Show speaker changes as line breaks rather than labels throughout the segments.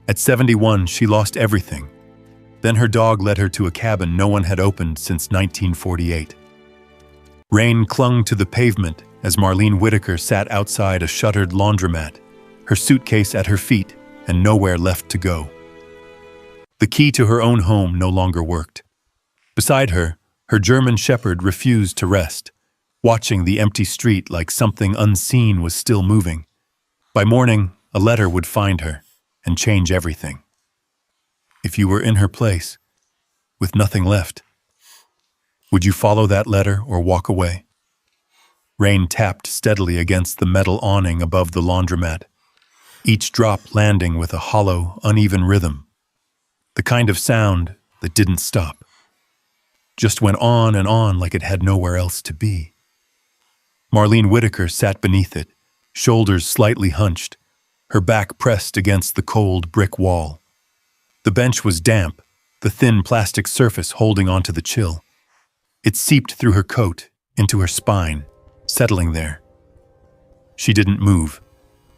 At 71, she lost everything. Then her dog led her to a cabin no one had opened since 1948. Rain clung to the pavement as Marlene Whitaker sat outside a shuttered laundromat, her suitcase at her feet and nowhere left to go. The key to her own home no longer worked. Beside her, her German shepherd refused to rest, watching the empty street like something unseen was still moving. By morning, a letter would find her and change everything. If you were in her place, with nothing left, would you follow that letter or walk away? Rain tapped steadily against the metal awning above the laundromat, each drop landing with a hollow, uneven rhythm, the kind of sound that didn't stop, just went on and on like it had nowhere else to be. Marlene Whitaker sat beneath it, shoulders slightly hunched, her back pressed against the cold brick wall. The bench was damp, the thin plastic surface holding onto the chill. It seeped through her coat, into her spine, settling there. She didn't move.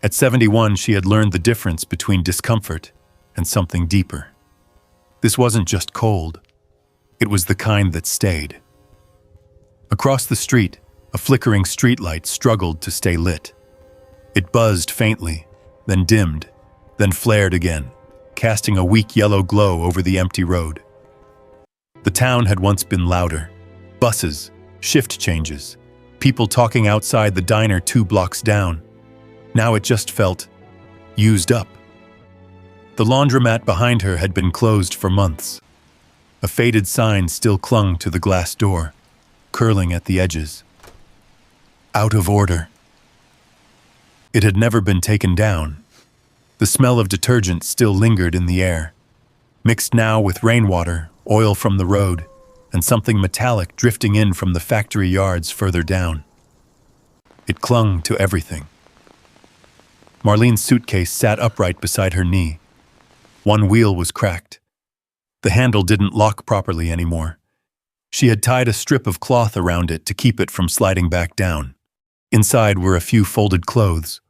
At 71, she had learned the difference between discomfort and something deeper. This wasn't just cold. It was the kind that stayed. Across the street, a flickering streetlight struggled to stay lit. It buzzed faintly, then dimmed, then flared again, casting a weak yellow glow over the empty road. The town had once been louder. Buses, shift changes, people talking outside the diner 2 blocks down. Now it just felt used up. The laundromat behind her had been closed for months. A faded sign still clung to the glass door, curling at the edges. Out of order. It had never been taken down. The smell of detergent still lingered in the air, mixed now with rainwater, oil from the road, and something metallic drifting in from the factory yards further down. It clung to everything. Marlene's suitcase sat upright beside her knee. One wheel was cracked. The handle didn't lock properly anymore. She had tied a strip of cloth around it to keep it from sliding back down. Inside were a few folded clothes,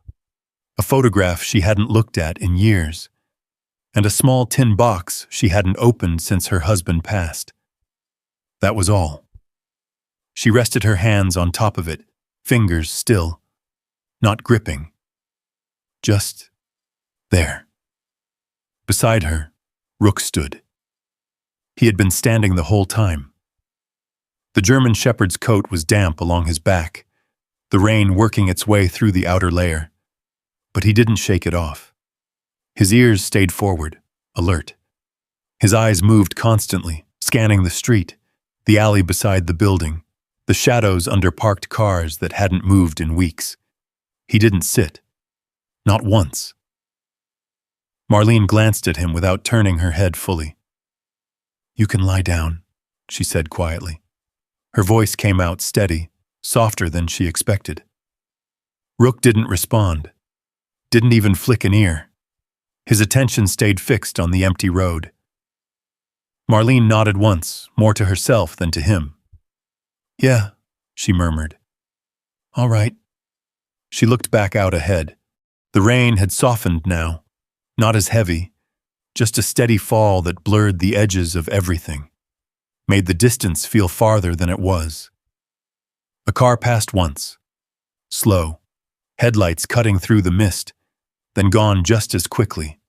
a photograph she hadn't looked at in years, and a small tin box she hadn't opened since her husband passed. That was all. She rested her hands on top of it, fingers still, not gripping. Just there. Beside her, Rook stood. He had been standing the whole time. The German shepherd's coat was damp along his back, the rain working its way through the outer layer. But he didn't shake it off. His ears stayed forward, alert. His eyes moved constantly, scanning the street, the alley beside the building, the shadows under parked cars that hadn't moved in weeks. He didn't sit. Not once. Marlene glanced at him without turning her head fully. "You can lie down," she said quietly. Her voice came out steady, softer than she expected. Rook didn't respond, didn't even flick an ear. His attention stayed fixed on the empty road. Marlene nodded once, more to herself than to him. "Yeah," she murmured. "All right." She looked back out ahead. The rain had softened now, not as heavy, just a steady fall that blurred the edges of everything, made the distance feel farther than it was. A car passed once, slow, headlights cutting through the mist, then gone just as quickly.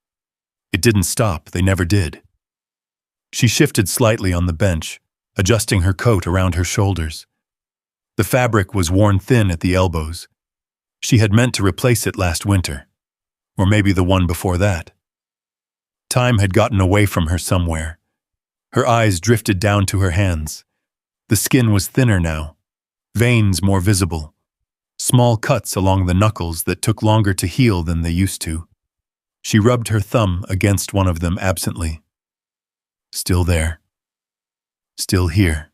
It didn't stop, they never did. She shifted slightly on the bench, adjusting her coat around her shoulders. The fabric was worn thin at the elbows. She had meant to replace it last winter, or maybe the one before that. Time had gotten away from her somewhere. Her eyes drifted down to her hands. The skin was thinner now, veins more visible, small cuts along the knuckles that took longer to heal than they used to. She rubbed her thumb against one of them absently. Still there. Still here.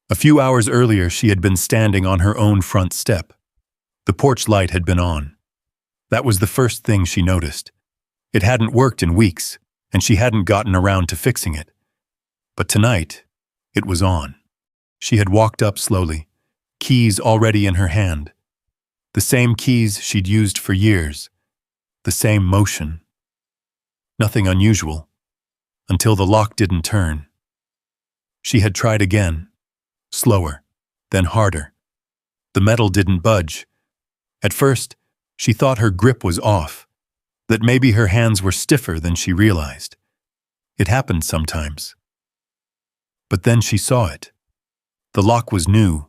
A few hours earlier, she had been standing on her own front step. The porch light had been on. That was the first thing she noticed. It hadn't worked in weeks, and she hadn't gotten around to fixing it. But tonight, it was on. She had walked up slowly, keys already in her hand. The same keys she'd used for years. The same motion. Nothing unusual, until the lock didn't turn. She had tried again, slower, then harder. The metal didn't budge. At first, she thought her grip was off, that maybe her hands were stiffer than she realized. It happened sometimes. But then she saw it. The lock was new,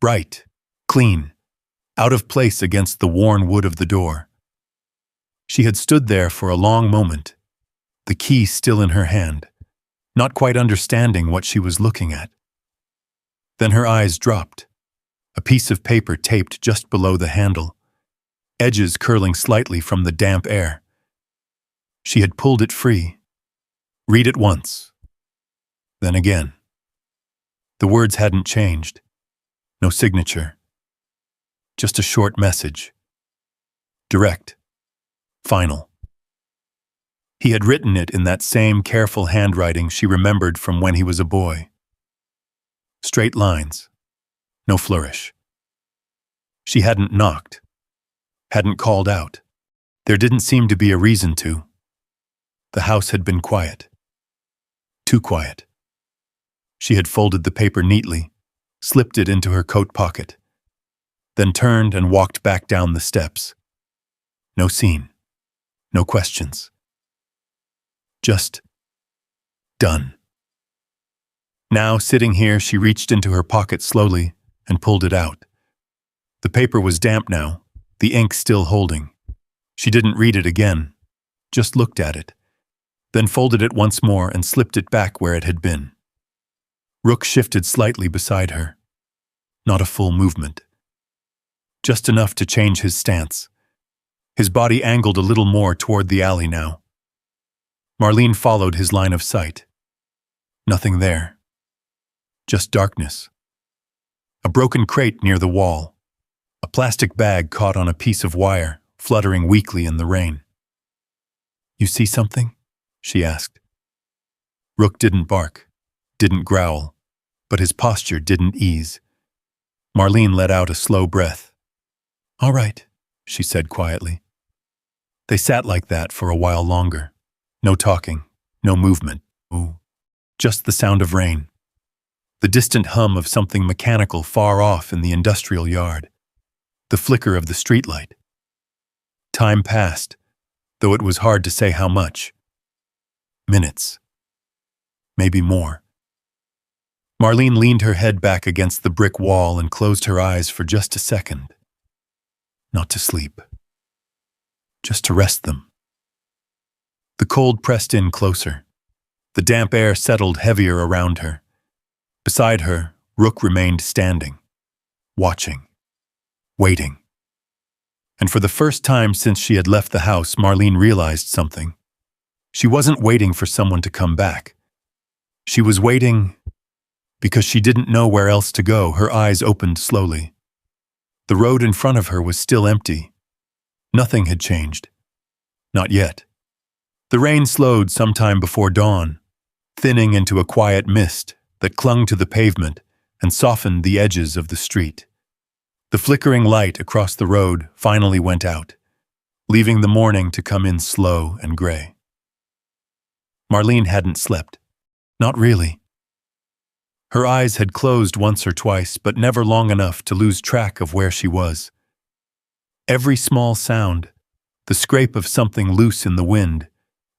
bright, clean, out of place against the worn wood of the door. She had stood there for a long moment, the key still in her hand, not quite understanding what she was looking at. Then her eyes dropped. A piece of paper taped just below the handle, edges curling slightly from the damp air. She had pulled it free. Read it once. Then again. The words hadn't changed. No signature. Just a short message. Direct. Final. He had written it in that same careful handwriting she remembered from when he was a boy. Straight lines. No flourish. She hadn't knocked. Hadn't called out. There didn't seem to be a reason to. The house had been quiet. Too quiet. She had folded the paper neatly, slipped it into her coat pocket, then turned and walked back down the steps. No scene. No questions. Just done. Now, sitting here, she reached into her pocket slowly and pulled it out. The paper was damp now, the ink still holding. She didn't read it again, just looked at it, then folded it once more and slipped it back where it had been. Rook shifted slightly beside her. Not a full movement. Just enough to change his stance. His body angled a little more toward the alley now. Marlene followed his line of sight. Nothing there. Just darkness. A broken crate near the wall. A plastic bag caught on a piece of wire, fluttering weakly in the rain. "You see something?" she asked. Rook didn't bark, didn't growl, but his posture didn't ease. Marlene let out a slow breath. "All right," she said quietly. They sat like that for a while longer. No talking, no movement. Ooh. Just the sound of rain. The distant hum of something mechanical far off in the industrial yard. The flicker of the streetlight. Time passed, though it was hard to say how much. Minutes. Maybe more. Marlene leaned her head back against the brick wall and closed her eyes for just a second. Not to sleep. Just to rest them. The cold pressed in closer. The damp air settled heavier around her. Beside her, Rook remained standing, watching, waiting. And for the first time since she had left the house, Marlene realized something. She wasn't waiting for someone to come back. She was waiting because she didn't know where else to go. Her eyes opened slowly. The road in front of her was still empty. Nothing had changed. Not yet. The rain slowed sometime before dawn, thinning into a quiet mist that clung to the pavement and softened the edges of the street. The flickering light across the road finally went out, leaving the morning to come in slow and gray. Marlene hadn't slept. Not really. Her eyes had closed once or twice, but never long enough to lose track of where she was. Every small sound, the scrape of something loose in the wind,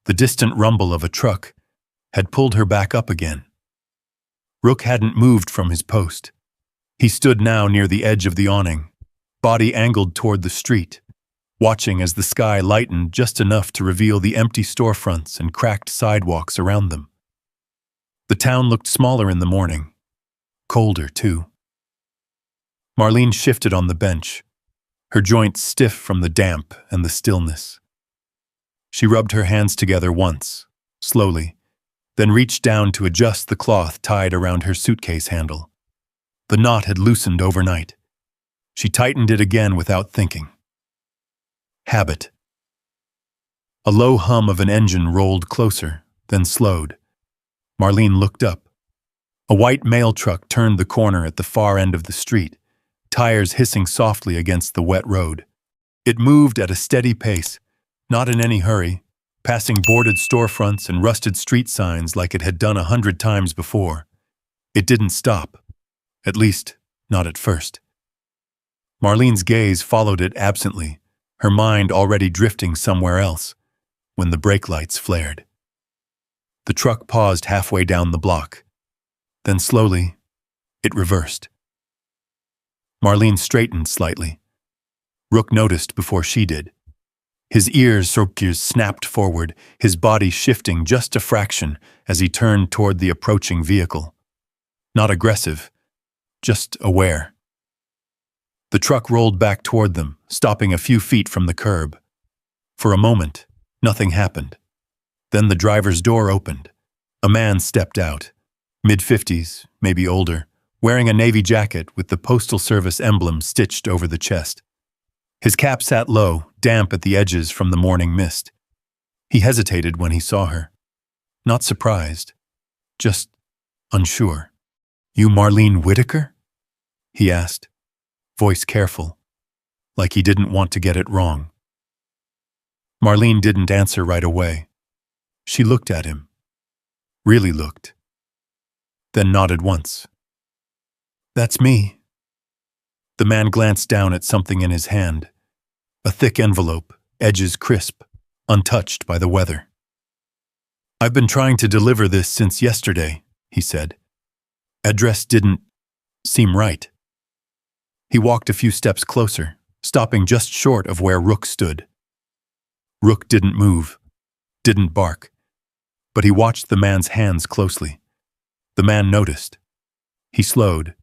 the distant rumble of a truck, had pulled her back up again. Rook hadn't moved from his post. He stood now near the edge of the awning, body angled toward the street, watching as the sky lightened just enough to reveal the empty storefronts and cracked sidewalks around them. The town looked smaller in the morning, colder too. Marlene shifted on the bench, her joints stiff from the damp and the stillness. She rubbed her hands together once, slowly, then reached down to adjust the cloth tied around her suitcase handle. The knot had loosened overnight. She tightened it again without thinking. Habit. A low hum of an engine rolled closer, then slowed. Marlene looked up. A white mail truck turned the corner at the far end of the street, tires hissing softly against the wet road. It moved at a steady pace, not in any hurry, passing boarded storefronts and rusted street signs like it had done 100 times before. It didn't stop. At least, not at first. Marlene's gaze followed it absently, her mind already drifting somewhere else, when the brake lights flared. The truck paused halfway down the block. Then slowly, it reversed. Marlene straightened slightly. Rook noticed before she did. His ears snapped forward, his body shifting just a fraction as he turned toward the approaching vehicle. Not aggressive, just aware. The truck rolled back toward them, stopping a few feet from the curb. For a moment, nothing happened. Then the driver's door opened. A man stepped out, mid-50s, maybe older, wearing a navy jacket with the Postal Service emblem stitched over the chest. His cap sat low, damp at the edges from the morning mist. He hesitated when he saw her. Not surprised, just unsure. "You Marlene Whitaker?" he asked, voice careful, like he didn't want to get it wrong. Marlene didn't answer right away. She looked at him. Really looked. Then nodded once. "That's me." The man glanced down at something in his hand. A thick envelope, edges crisp, untouched by the weather. "I've been trying to deliver this since yesterday," he said. "Address didn't seem right." He walked a few steps closer, stopping just short of where Rook stood. Rook didn't move, didn't bark, but he watched the man's hands closely. The man noticed. He slowed,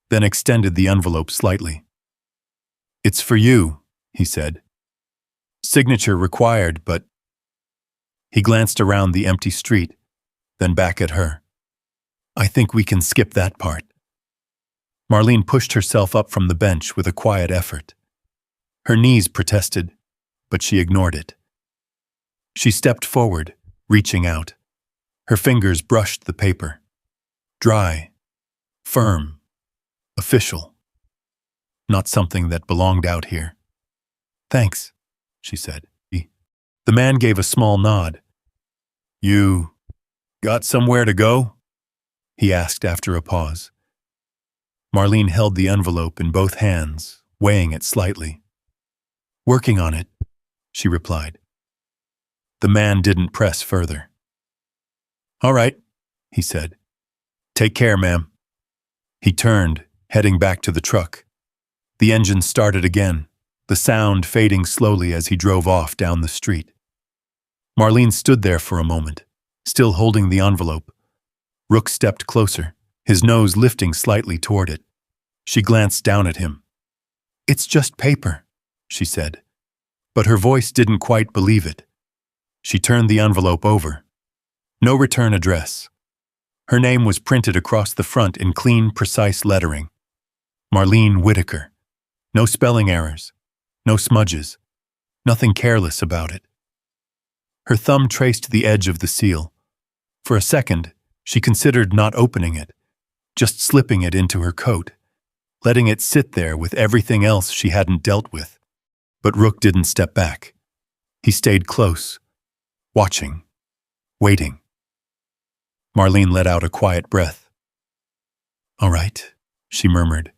then extended the envelope slightly. "It's for you," he said. "Signature required, but—" He glanced around the empty street, then back at her. "I think we can skip that part." Marlene pushed herself up from the bench with a quiet effort. Her knees protested, but she ignored it. She stepped forward, reaching out. Her fingers brushed the paper. Dry, firm, official. Not something that belonged out here. "Thanks," she said. The man gave a small nod. "You got somewhere to go?" he asked after a pause. Marlene held the envelope in both hands, weighing it slightly. "Working on it," she replied. The man didn't press further. "All right," he said. "Take care, ma'am." He turned, heading back to the truck. The engine started again, the sound fading slowly as he drove off down the street. Marlene stood there for a moment, still holding the envelope. Rook stepped closer, his nose lifting slightly toward it. She glanced down at him. "It's just paper," she said. But her voice didn't quite believe it. She turned the envelope over. No return address. Her name was printed across the front in clean, precise lettering. Marlene Whitaker. No spelling errors. No smudges. Nothing careless about it. Her thumb traced the edge of the seal. For a second, she considered not opening it, just slipping it into her coat, letting it sit there with everything else she hadn't dealt with. But Rook didn't step back. He stayed close, watching, waiting. Marlene let out a quiet breath. "All right," she murmured.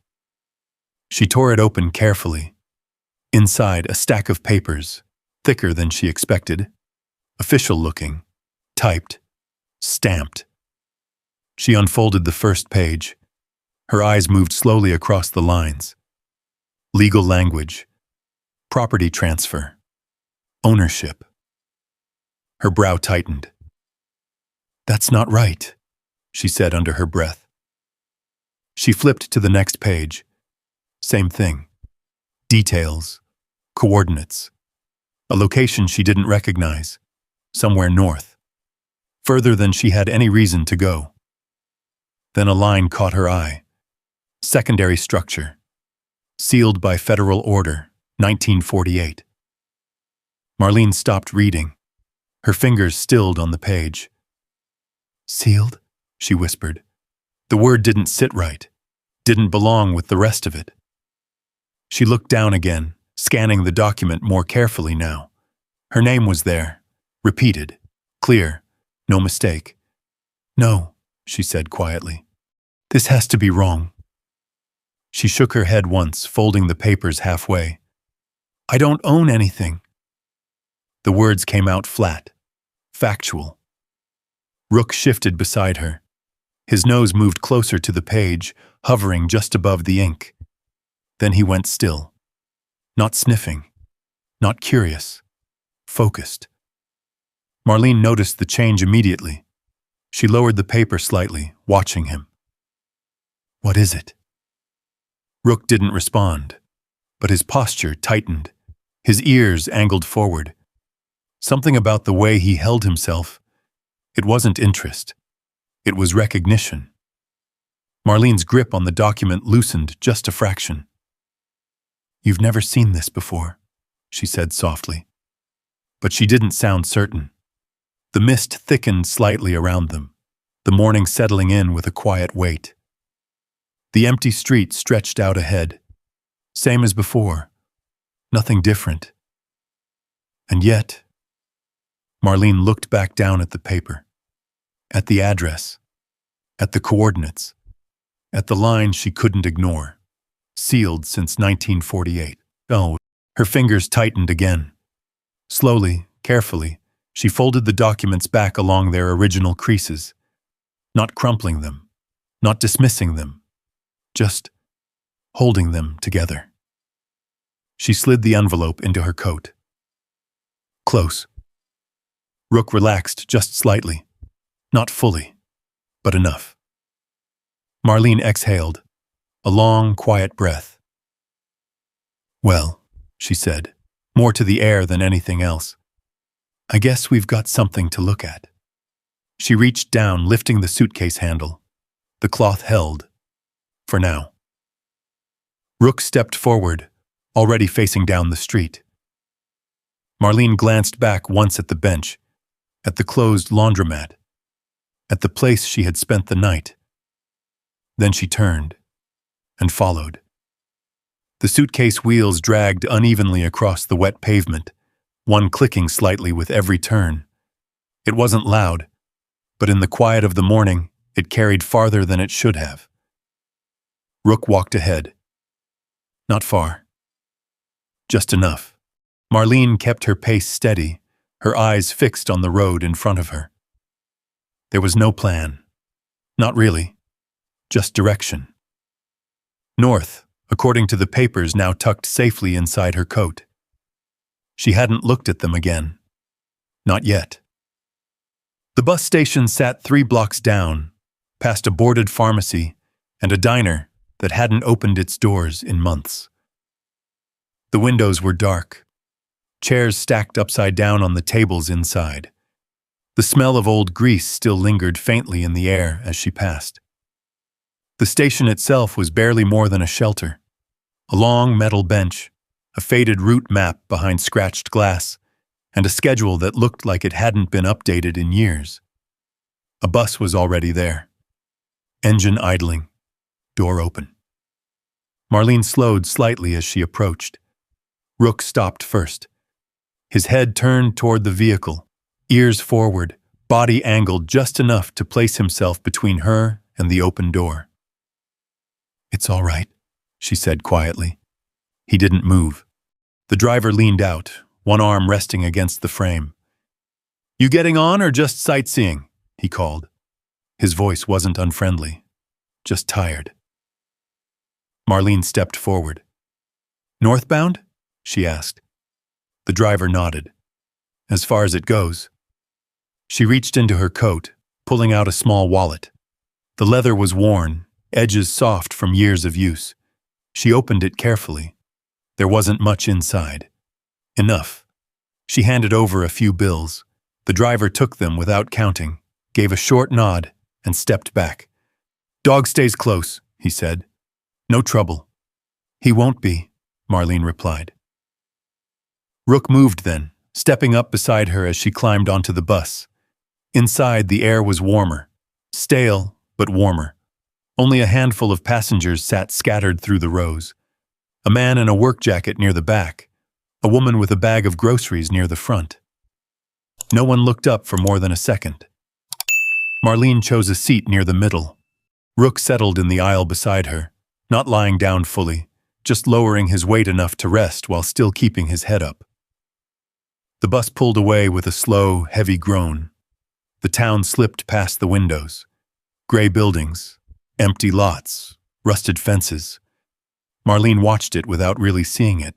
She tore it open carefully. Inside, a stack of papers, thicker than she expected, official-looking, typed, stamped. She unfolded the first page. Her eyes moved slowly across the lines. Legal language, property transfer, ownership. Her brow tightened. "That's not right," she said under her breath. She flipped to the next page. Same thing. Details, coordinates. A location she didn't recognize. Somewhere north. Further than she had any reason to go. Then a line caught her eye. Secondary structure. Sealed by federal order, 1948. Marlene stopped reading. Her fingers stilled on the page. "Sealed?" she whispered. The word didn't sit right. Didn't belong with the rest of it. She looked down again, scanning the document more carefully now. Her name was there, Repeated. Clear. No mistake. No, she said quietly. This has to be wrong. She shook her head once, folding the papers halfway. I don't own anything. The words came out flat. Factual. Rook shifted beside her. His nose moved closer to the page, hovering just above the ink. Then he went still. Not sniffing. Not curious. Focused. Marlene noticed the change immediately. She lowered the paper slightly, watching him. What is it? Rook didn't respond, but his posture tightened. His ears angled forward. Something about the way he held himself. It wasn't interest. It was recognition. Marlene's grip on the document loosened just a fraction. You've never seen this before, she said softly. But she didn't sound certain. The mist thickened slightly around them, the morning settling in with a quiet weight. The empty street stretched out ahead. Same as before. Nothing different. And yet, Marlene looked back down at the paper, at the address, at the coordinates, at the line she couldn't ignore, sealed since 1948. Oh, her fingers tightened again. Slowly, carefully, she folded the documents back along their original creases, not crumpling them, not dismissing them, just holding them together. She slid the envelope into her coat. Close. Rook relaxed just slightly. Not fully, but enough. Marlene exhaled, a long, quiet breath. Well, she said, more to the air than anything else. I guess we've got something to look at. She reached down, lifting the suitcase handle. The cloth held. For now. Rook stepped forward, already facing down the street. Marlene glanced back once at the bench, at the closed laundromat, at the place she had spent the night. Then she turned and followed. The suitcase wheels dragged unevenly across the wet pavement, one clicking slightly with every turn. It wasn't loud, but in the quiet of the morning, it carried farther than it should have. Rook walked ahead. Not far. Just enough. Marlene kept her pace steady, her eyes fixed on the road in front of her. There was no plan. Not really. Just direction. North, according to the papers now tucked safely inside her coat. She hadn't looked at them again. Not yet. The bus station sat 3 blocks down, past a boarded pharmacy and a diner that hadn't opened its doors in months. The windows were dark. Chairs stacked upside down on the tables inside. The smell of old grease still lingered faintly in the air as she passed. The station itself was barely more than a shelter. A long metal bench, a faded route map behind scratched glass, and a schedule that looked like it hadn't been updated in years. A bus was already there. Engine idling. Door open. Marlene slowed slightly as she approached. Rook stopped first. His head turned toward the vehicle, ears forward, body angled just enough to place himself between her and the open door. It's all right, she said quietly. He didn't move. The driver leaned out, one arm resting against the frame. You getting on or just sightseeing? He called. His voice wasn't unfriendly, just tired. Marlene stepped forward. Northbound? She asked. The driver nodded. As far as it goes. She reached into her coat, pulling out a small wallet. The leather was worn, edges soft from years of use. She opened it carefully. There wasn't much inside. Enough. She handed over a few bills. The driver took them without counting, gave a short nod, and stepped back. Dog stays close, he said. No trouble. He won't be, Marlene replied. Rook moved then, stepping up beside her as she climbed onto the bus. Inside, the air was warmer. Stale, but warmer. Only a handful of passengers sat scattered through the rows. A man in a work jacket near the back. A woman with a bag of groceries near the front. No one looked up for more than a second. Marlene chose a seat near the middle. Rook settled in the aisle beside her, not lying down fully, just lowering his weight enough to rest while still keeping his head up. The bus pulled away with a slow, heavy groan. The town slipped past the windows. Gray buildings, empty lots, rusted fences. Marlene watched it without really seeing it.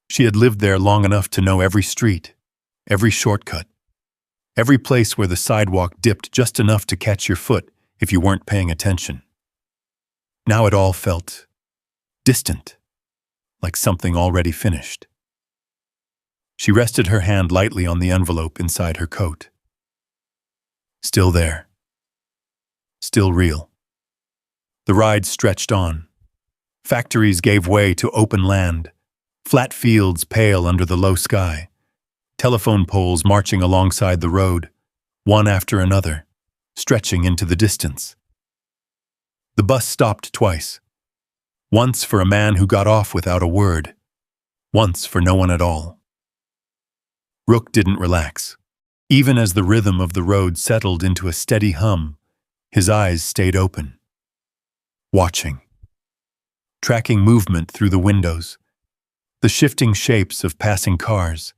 She had lived there long enough to know every street, every shortcut, every place where the sidewalk dipped just enough to catch your foot if you weren't paying attention. Now it all felt distant, like something already finished. She rested her hand lightly on the envelope inside her coat. Still there. Still real. The ride stretched on. Factories gave way to open land, flat fields pale under the low sky, telephone poles marching alongside the road, one after another, stretching into the distance. The bus stopped twice. Once for a man who got off without a word, once for no one at all. Rook didn't relax. Even as the rhythm of the road settled into a steady hum, his eyes stayed open. Watching. Tracking movement through the windows, the shifting shapes of passing cars,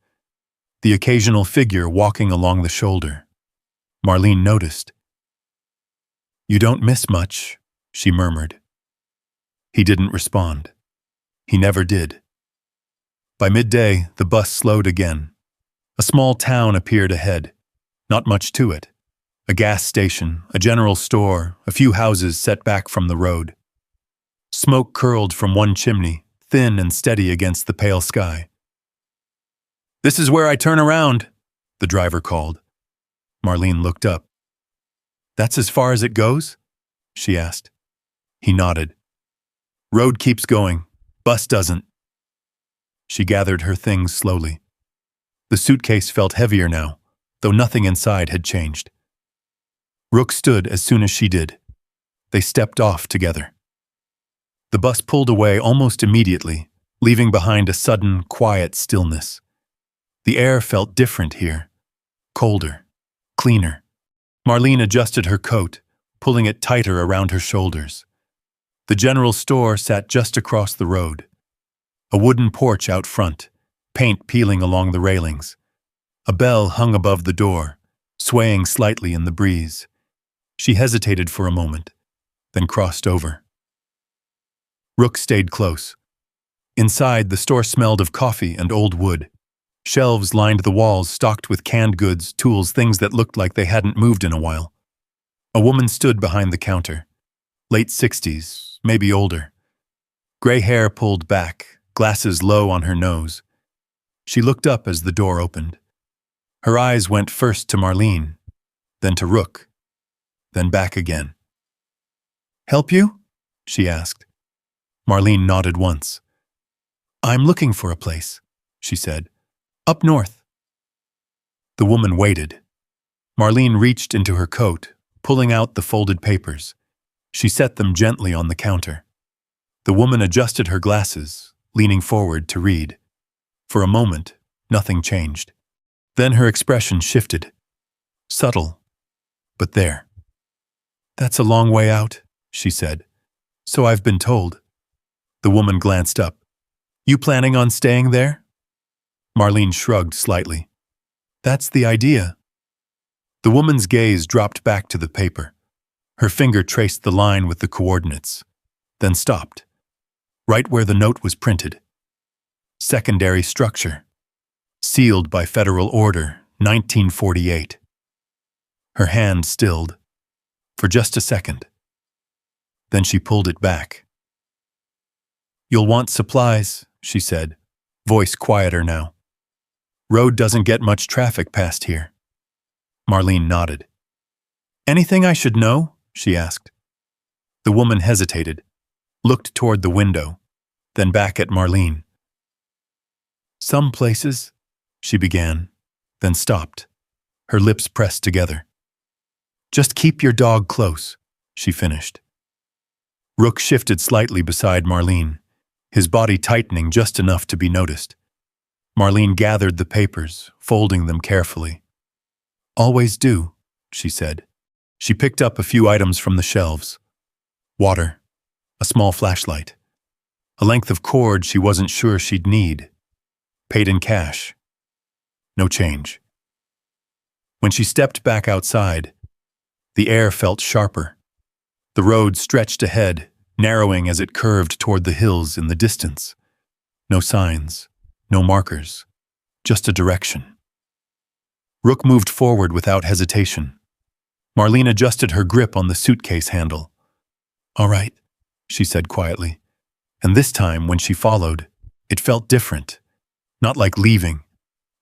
the occasional figure walking along the shoulder. Marlene noticed. "You don't miss much," she murmured. He didn't respond. He never did. By midday, the bus slowed again. A small town appeared ahead. Not much to it. A gas station, a general store, a few houses set back from the road. Smoke curled from one chimney, thin and steady against the pale sky. "This is where I turn around," the driver called. Marlene looked up. "That's as far as it goes?" she asked. He nodded. "Road keeps going. Bus doesn't." She gathered her things slowly. The suitcase felt heavier now, though nothing inside had changed. Rook stood as soon as she did. They stepped off together. The bus pulled away almost immediately, leaving behind a sudden, quiet stillness. The air felt different here. Colder. Cleaner. Marlene adjusted her coat, pulling it tighter around her shoulders. The general store sat just across the road. A wooden porch out front, paint peeling along the railings. A bell hung above the door, swaying slightly in the breeze. She hesitated for a moment, then crossed over. Rook stayed close. Inside, the store smelled of coffee and old wood. Shelves lined the walls stocked with canned goods, tools, things that looked like they hadn't moved in a while. A woman stood behind the counter. Late 60s, maybe older. Gray hair pulled back, glasses low on her nose. She looked up as the door opened. Her eyes went first to Marlene, then to Rook, then back again. "Help you?" she asked. Marlene nodded once. "I'm looking for a place," she said. "Up north." The woman waited. Marlene reached into her coat, pulling out the folded papers. She set them gently on the counter. The woman adjusted her glasses, leaning forward to read. For a moment, nothing changed. Then her expression shifted. Subtle, but there. "That's a long way out," she said. "So I've been told." The woman glanced up. "You planning on staying there?" Marlene shrugged slightly. "That's the idea." The woman's gaze dropped back to the paper. Her finger traced the line with the coordinates, then stopped, right where the note was printed. Secondary structure. Sealed by federal order, 1948. Her hand stilled, for just a second. Then she pulled it back. "You'll want supplies," she said, voice quieter now. "Road doesn't get much traffic past here." Marlene nodded. "Anything I should know?" she asked. The woman hesitated, looked toward the window, then back at Marlene. "Some places," she began, then stopped, her lips pressed together. "Just keep your dog close," she finished. Rook shifted slightly beside Marlene, his body tightening just enough to be noticed. Marlene gathered the papers, folding them carefully. Always do, she said. She picked up a few items from the shelves. Water, a small flashlight, a length of cord she wasn't sure she'd need. Paid in cash. No change. When she stepped back outside, the air felt sharper. The road stretched ahead, narrowing as it curved toward the hills in the distance. No signs, no markers, just a direction. Rook moved forward without hesitation. Marlene adjusted her grip on the suitcase handle. "All right," she said quietly. And this time, when she followed, it felt different. Not like leaving,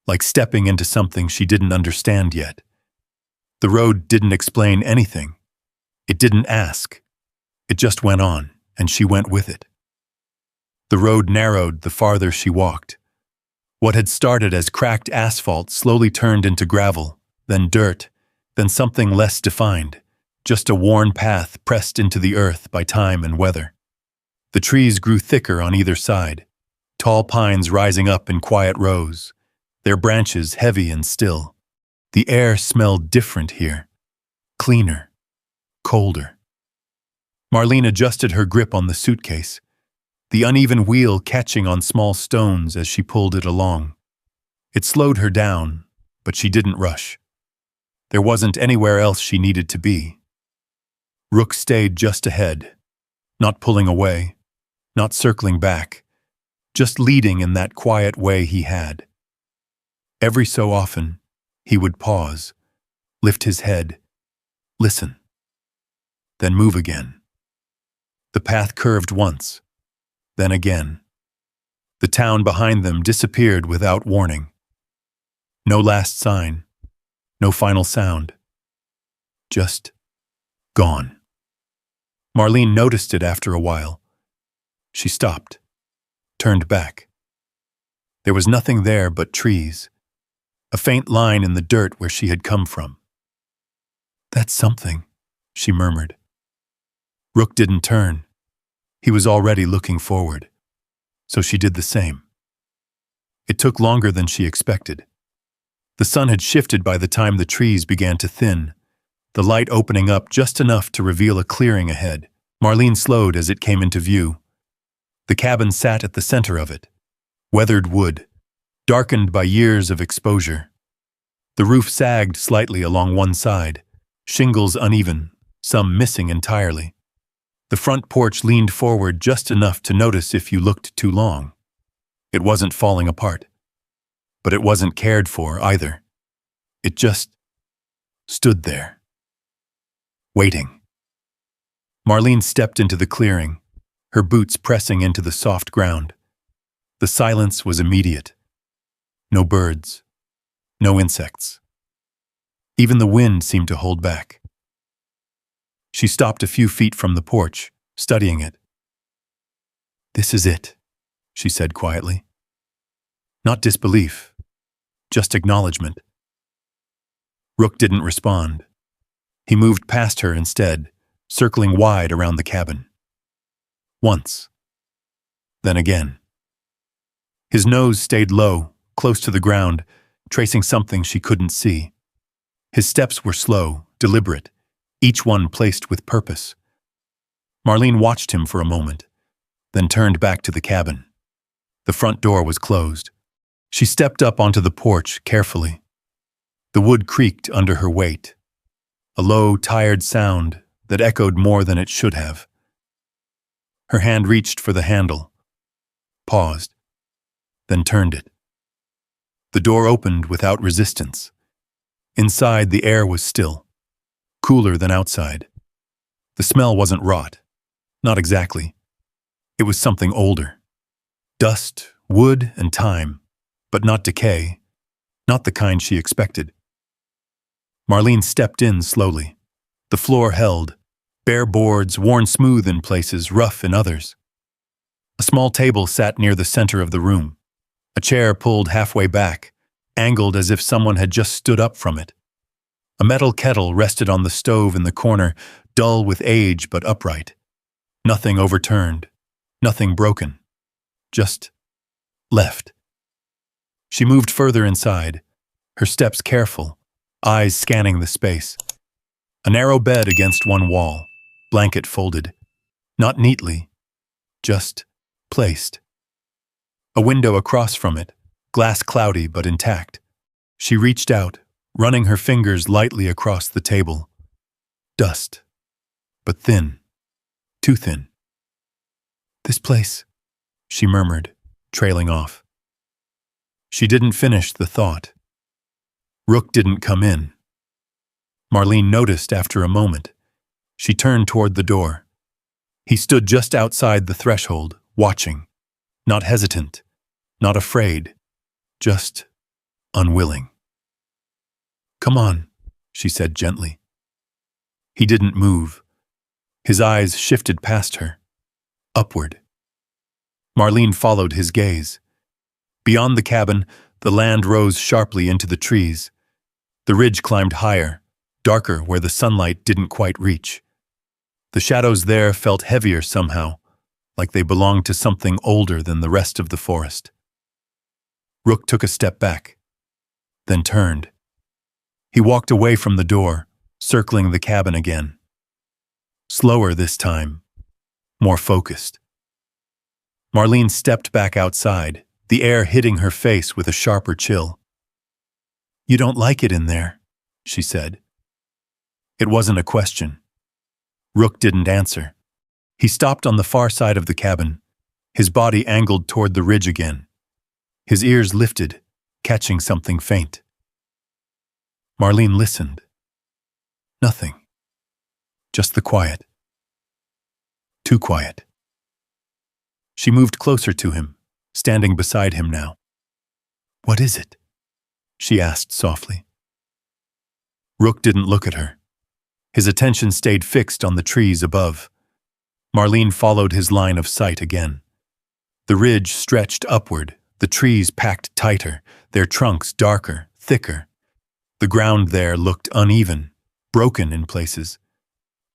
like stepping into something she didn't understand yet. The road didn't explain anything. It didn't ask. It just went on, and she went with it. The road narrowed the farther she walked. What had started as cracked asphalt slowly turned into gravel, then dirt, then something less defined, just a worn path pressed into the earth by time and weather. The trees grew thicker on either side, tall pines rising up in quiet rows, their branches heavy and still. The air smelled different here, cleaner, colder. Marlene adjusted her grip on the suitcase, the uneven wheel catching on small stones as she pulled it along. It slowed her down, but she didn't rush. There wasn't anywhere else she needed to be. Rook stayed just ahead, not pulling away, not circling back, just leading in that quiet way he had. Every so often, he would pause, lift his head, listen, then move again. The path curved once, then again. The town behind them disappeared without warning. No last sign, no final sound. Just gone. Marlene noticed it after a while. She stopped, turned back. There was nothing there but trees, a faint line in the dirt where she had come from. "That's something," she murmured. Rook didn't turn. He was already looking forward, so she did the same. It took longer than she expected. The sun had shifted by the time the trees began to thin, the light opening up just enough to reveal a clearing ahead. Marlene slowed as it came into view. The cabin sat at the center of it, weathered wood, darkened by years of exposure. The roof sagged slightly along one side, shingles uneven, some missing entirely. The front porch leaned forward just enough to notice if you looked too long. It wasn't falling apart, but it wasn't cared for either. It just stood there, waiting. Marlene stepped into the clearing, her boots pressing into the soft ground. The silence was immediate. No birds, no insects. Even the wind seemed to hold back. She stopped a few feet from the porch, studying it. "This is it," she said quietly. Not disbelief, just acknowledgement. Rook didn't respond. He moved past her instead, circling wide around the cabin. Once. Then again. His nose stayed low, close to the ground, tracing something she couldn't see. His steps were slow, deliberate, each one placed with purpose. Marlene watched him for a moment, then turned back to the cabin. The front door was closed. She stepped up onto the porch carefully. The wood creaked under her weight, a low, tired sound that echoed more than it should have. Her hand reached for the handle, paused, then turned it. The door opened without resistance. Inside, the air was still, cooler than outside. The smell wasn't rot. Not exactly. It was something older. Dust, wood, and time, but not decay, not the kind she expected. Marlene stepped in slowly. The floor held, bare boards worn smooth in places, rough in others. A small table sat near the center of the room, a chair pulled halfway back, angled as if someone had just stood up from it. A metal kettle rested on the stove in the corner, dull with age but upright. Nothing overturned, nothing broken, just left. She moved further inside, her steps careful, eyes scanning the space. A narrow bed against one wall, blanket folded. Not neatly, just placed. A window across from it, glass cloudy but intact. She reached out, running her fingers lightly across the table. Dust, but thin, too thin. "This place," she murmured, trailing off. She didn't finish the thought. Rook didn't come in. Marlene noticed after a moment. She turned toward the door. He stood just outside the threshold, watching, not hesitant, not afraid, just unwilling. "Come on," she said gently. He didn't move. His eyes shifted past her, upward. Marlene followed his gaze. Beyond the cabin, the land rose sharply into the trees. The ridge climbed higher, darker where the sunlight didn't quite reach. The shadows there felt heavier somehow, like they belonged to something older than the rest of the forest. Rook took a step back, then turned. He walked away from the door, circling the cabin again. Slower this time, more focused. Marlene stepped back outside, the air hitting her face with a sharper chill. "You don't like it in there," she said. It wasn't a question. Rook didn't answer. He stopped on the far side of the cabin, his body angled toward the ridge again. His ears lifted, catching something faint. Marlene listened. Nothing. Just the quiet. Too quiet. She moved closer to him, standing beside him now. "What is it?" she asked softly. Rook didn't look at her. His attention stayed fixed on the trees above. Marlene followed his line of sight again. The ridge stretched upward, the trees packed tighter, their trunks darker, thicker. The ground there looked uneven, broken in places.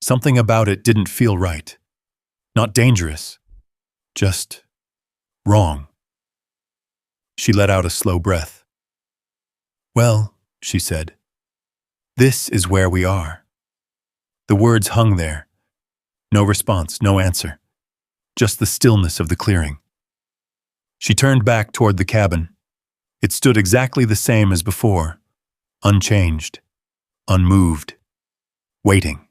Something about it didn't feel right. Not dangerous, just wrong. She let out a slow breath. "Well," she said, "this is where we are." The words hung there. No response, no answer. Just the stillness of the clearing. She turned back toward the cabin. It stood exactly the same as before, unchanged, unmoved, waiting.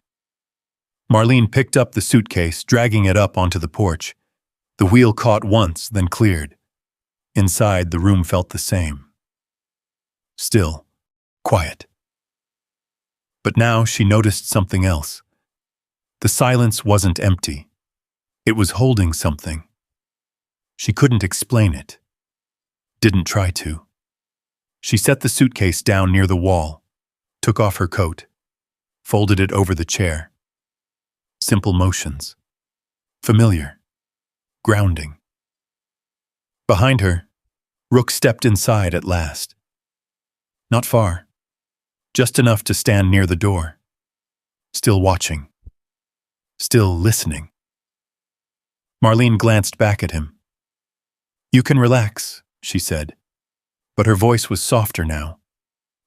Marlene picked up the suitcase, dragging it up onto the porch. The wheel caught once, then cleared. Inside, the room felt the same. Still, quiet. But now she noticed something else. The silence wasn't empty. It was holding something. She couldn't explain it. Didn't try to. She set the suitcase down near the wall, took off her coat, folded it over the chair. Simple motions. Familiar. Grounding. Behind her, Rook stepped inside at last. Not far. Just enough to stand near the door. Still watching. Still listening. Marlene glanced back at him. "You can relax," she said, but her voice was softer now,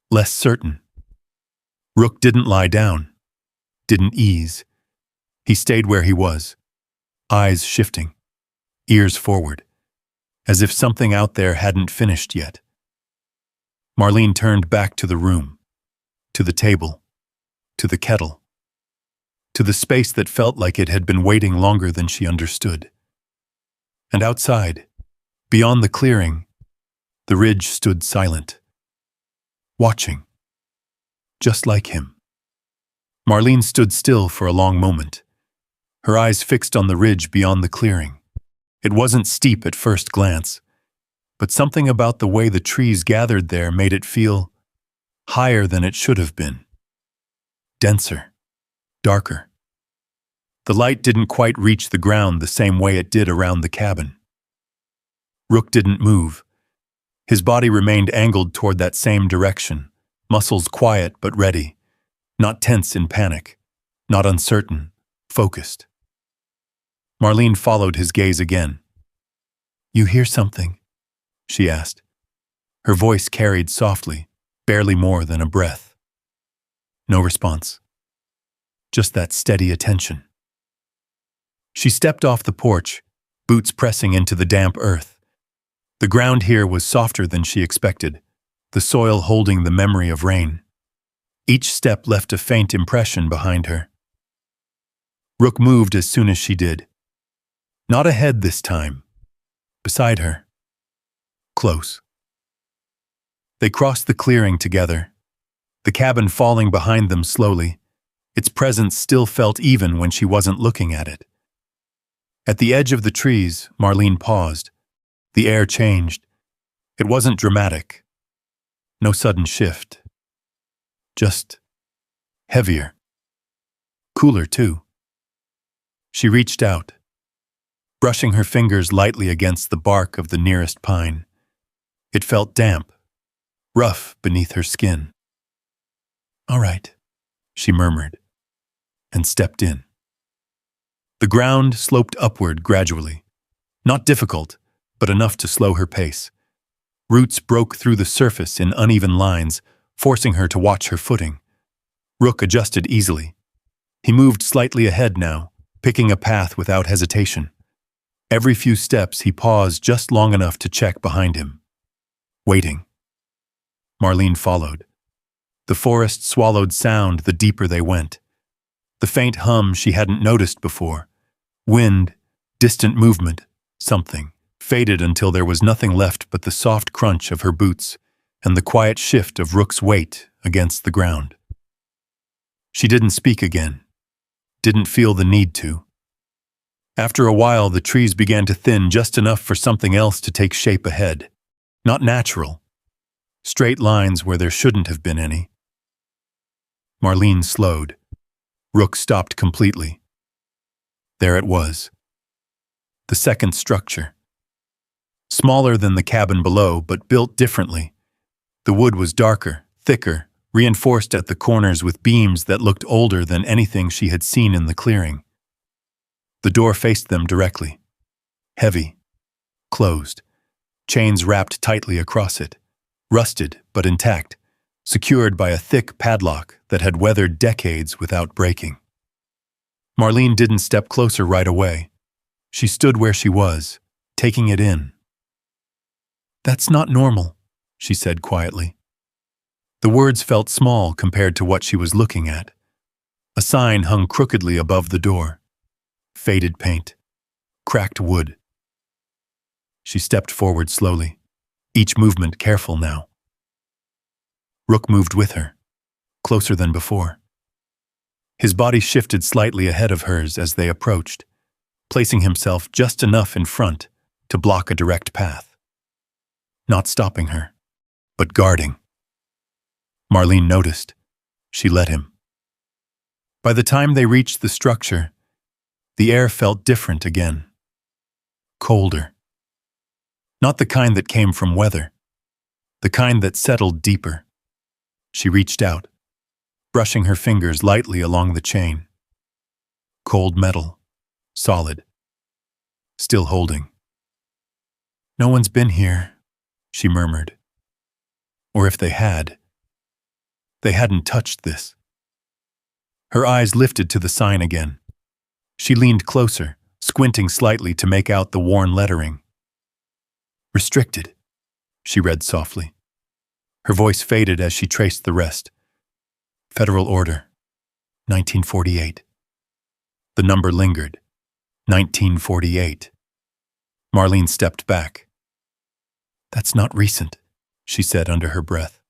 less certain. Rook didn't lie down, didn't ease. He stayed where he was, eyes shifting, ears forward, as if something out there hadn't finished yet. Marlene turned back to the room, to the table, to the kettle, to the space that felt like it had been waiting longer than she understood. And outside, beyond the clearing, the ridge stood silent, watching, just like him. Marlene stood still for a long moment, her eyes fixed on the ridge beyond the clearing. It wasn't steep at first glance, but something about the way the trees gathered there made it feel higher than it should have been. Denser, darker. The light didn't quite reach the ground the same way it did around the cabin. Rook didn't move. His body remained angled toward that same direction, muscles quiet but ready, not tense in panic, not uncertain, focused. Marlene followed his gaze again. "You hear something?" she asked. Her voice carried softly, barely more than a breath. No response. Just that steady attention. She stepped off the porch, boots pressing into the damp earth. The ground here was softer than she expected, the soil holding the memory of rain. Each step left a faint impression behind her. Rook moved as soon as she did. Not ahead this time. Beside her. Close. They crossed the clearing together, the cabin falling behind them slowly. Its presence still felt even when she wasn't looking at it. At the edge of the trees, Marlene paused. The air changed. It wasn't dramatic. No sudden shift. Just heavier. Cooler, too. She reached out, brushing her fingers lightly against the bark of the nearest pine. It felt damp, rough beneath her skin. "All right," she murmured, and stepped in. The ground sloped upward gradually. Not difficult, but enough to slow her pace. Roots broke through the surface in uneven lines, forcing her to watch her footing. Rook adjusted easily. He moved slightly ahead now, picking a path without hesitation. Every few steps he paused just long enough to check behind him. Waiting. Marlene followed. The forest swallowed sound the deeper they went. The faint hum she hadn't noticed before. Wind, distant movement, something, faded until there was nothing left but the soft crunch of her boots and the quiet shift of Rook's weight against the ground. She didn't speak again. Didn't feel the need to. After a while, the trees began to thin just enough for something else to take shape ahead. Not natural. Straight lines where there shouldn't have been any. Marlene slowed. Rook stopped completely. There it was. The second structure. Smaller than the cabin below, but built differently. The wood was darker, thicker, reinforced at the corners with beams that looked older than anything she had seen in the clearing. The door faced them directly. Heavy. Closed. Chains wrapped tightly across it. Rusted, but intact. Secured by a thick padlock that had weathered decades without breaking. Marlene didn't step closer right away. She stood where she was, taking it in. "That's not normal," she said quietly. The words felt small compared to what she was looking at. A sign hung crookedly above the door. Faded paint. Cracked wood. She stepped forward slowly, each movement careful now. Rook moved with her, closer than before. His body shifted slightly ahead of hers as they approached, placing himself just enough in front to block a direct path. Not stopping her, but guarding. Marlene noticed. She let him. By the time they reached the structure, the air felt different again. Colder. Not the kind that came from weather. The kind that settled deeper. She reached out, brushing her fingers lightly along the chain. Cold metal. Solid. Still holding. "No one's been here," she murmured. Or if they had, they hadn't touched this. Her eyes lifted to the sign again. She leaned closer, squinting slightly to make out the worn lettering. "Restricted," she read softly. Her voice faded as she traced the rest. "Federal Order, 1948. The number lingered. 1948. Marlene stepped back. "That's not recent," she said under her breath.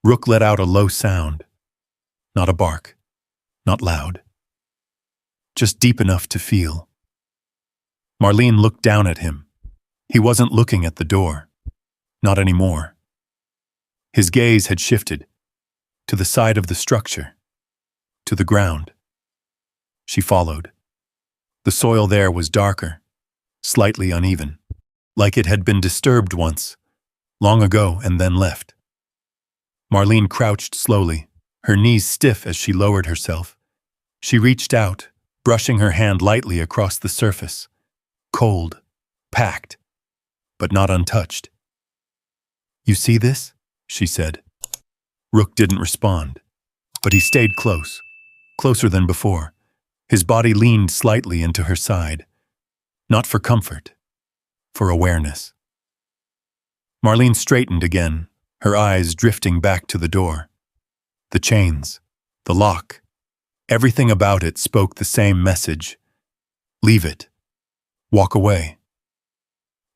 Rook let out a low sound. Not a bark. Not loud. Just deep enough to feel. Marlene looked down at him. He wasn't looking at the door. Not anymore. His gaze had shifted. To the side of the structure. To the ground. She followed. The soil there was darker. Slightly uneven. Like it had been disturbed once. Long ago and then left. Marlene crouched slowly, her knees stiff as she lowered herself. She reached out, brushing her hand lightly across the surface. Cold. Packed. But not untouched. "You see this?" she said. Rook didn't respond. But he stayed close, closer than before. His body leaned slightly into her side. Not for comfort, for awareness. Marlene straightened again, her eyes drifting back to the door. The chains, the lock, everything about it spoke the same message. Leave it. Walk away.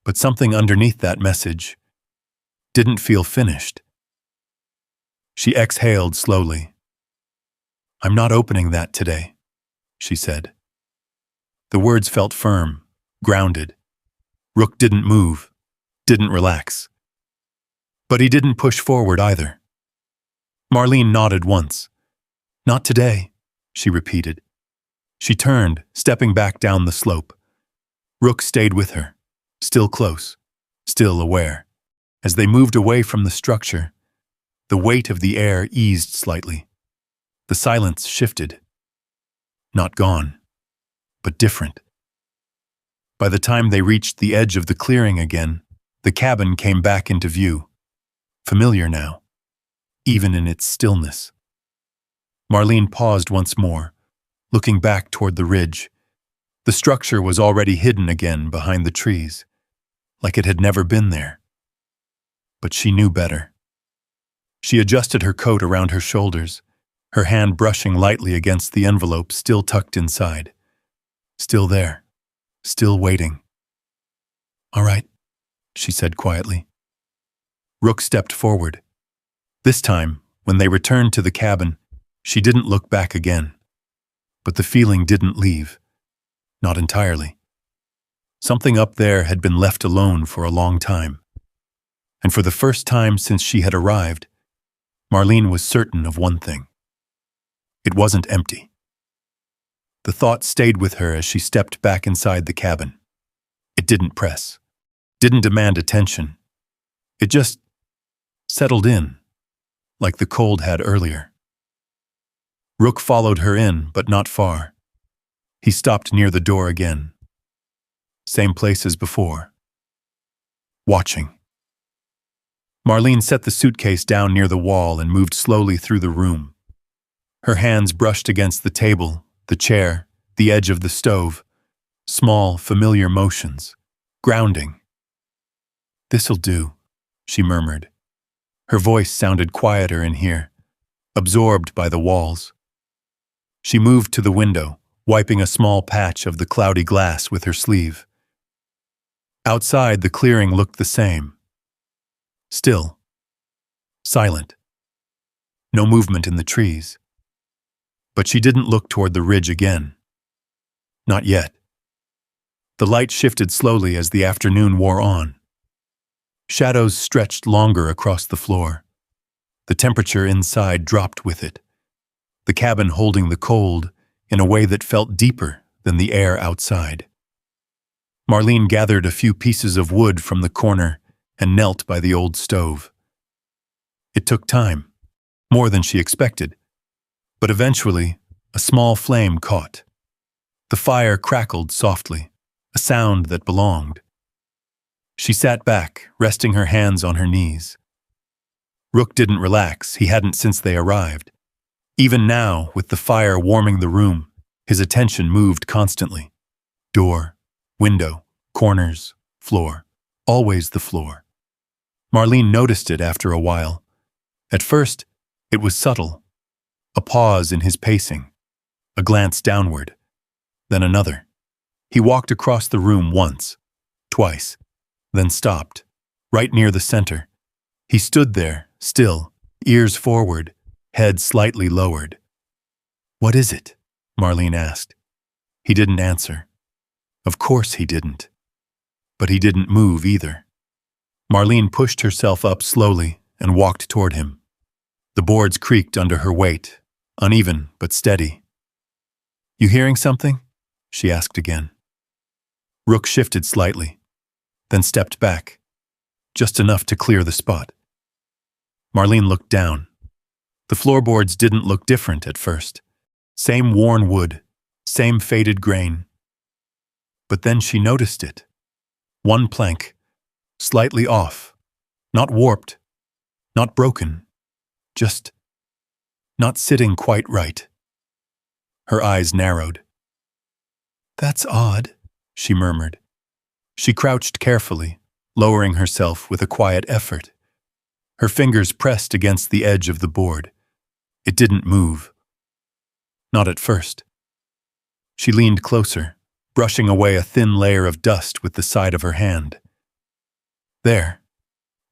But something underneath that message didn't feel finished. She exhaled slowly. "I'm not opening that today," she said. The words felt firm, grounded. Rook didn't move, didn't relax. But he didn't push forward either. Marlene nodded once. "Not today," she repeated. She turned, stepping back down the slope. Rook stayed with her, still close, still aware. As they moved away from the structure, the weight of the air eased slightly. The silence shifted. Not gone, but different. By the time they reached the edge of the clearing again, the cabin came back into view. Familiar now, even in its stillness. Marlene paused once more, looking back toward the ridge. The structure was already hidden again behind the trees, like it had never been there. But she knew better. She adjusted her coat around her shoulders, her hand brushing lightly against the envelope still tucked inside. Still there, still waiting. "All right," she said quietly. Rook stepped forward. This time, when they returned to the cabin, she didn't look back again. But the feeling didn't leave. Not entirely. Something up there had been left alone for a long time. And for the first time since she had arrived, Marlene was certain of one thing. It wasn't empty. The thought stayed with her as she stepped back inside the cabin. It didn't press, didn't demand attention. It just settled in, like the cold had earlier. Rook followed her in, but not far. He stopped near the door again. Same place as before. Watching. Marlene set the suitcase down near the wall and moved slowly through the room. Her hands brushed against the table, the chair, the edge of the stove. Small, familiar motions. Grounding. "This'll do," she murmured. Her voice sounded quieter in here, absorbed by the walls. She moved to the window, wiping a small patch of the cloudy glass with her sleeve. Outside, the clearing looked the same. Still. Silent. No movement in the trees. But she didn't look toward the ridge again. Not yet. The light shifted slowly as the afternoon wore on. Shadows stretched longer across the floor. The temperature inside dropped with it, the cabin holding the cold in a way that felt deeper than the air outside. Marlene gathered a few pieces of wood from the corner and knelt by the old stove. It took time, more than she expected, but eventually a small flame caught. The fire crackled softly, a sound that belonged. She sat back, resting her hands on her knees. Rook didn't relax, he hadn't since they arrived. Even now, with the fire warming the room, his attention moved constantly. Door, window, corners, floor. Always the floor. Marlene noticed it after a while. At first, it was subtle. A pause in his pacing. A glance downward. Then another. He walked across the room once, twice, then stopped, right near the center. He stood there, still, ears forward, head slightly lowered. "What is it?" Marlene asked. He didn't answer. Of course he didn't. But he didn't move either. Marlene pushed herself up slowly and walked toward him. The boards creaked under her weight, uneven but steady. "You hearing something?" she asked again. Rook shifted slightly, then stepped back, just enough to clear the spot. Marlene looked down. The floorboards didn't look different at first. Same worn wood, same faded grain. But then she noticed it. One plank, slightly off, not warped, not broken, just not sitting quite right. Her eyes narrowed. "That's odd," she murmured. She crouched carefully, lowering herself with a quiet effort. Her fingers pressed against the edge of the board. It didn't move. Not at first. She leaned closer, brushing away a thin layer of dust with the side of her hand. There,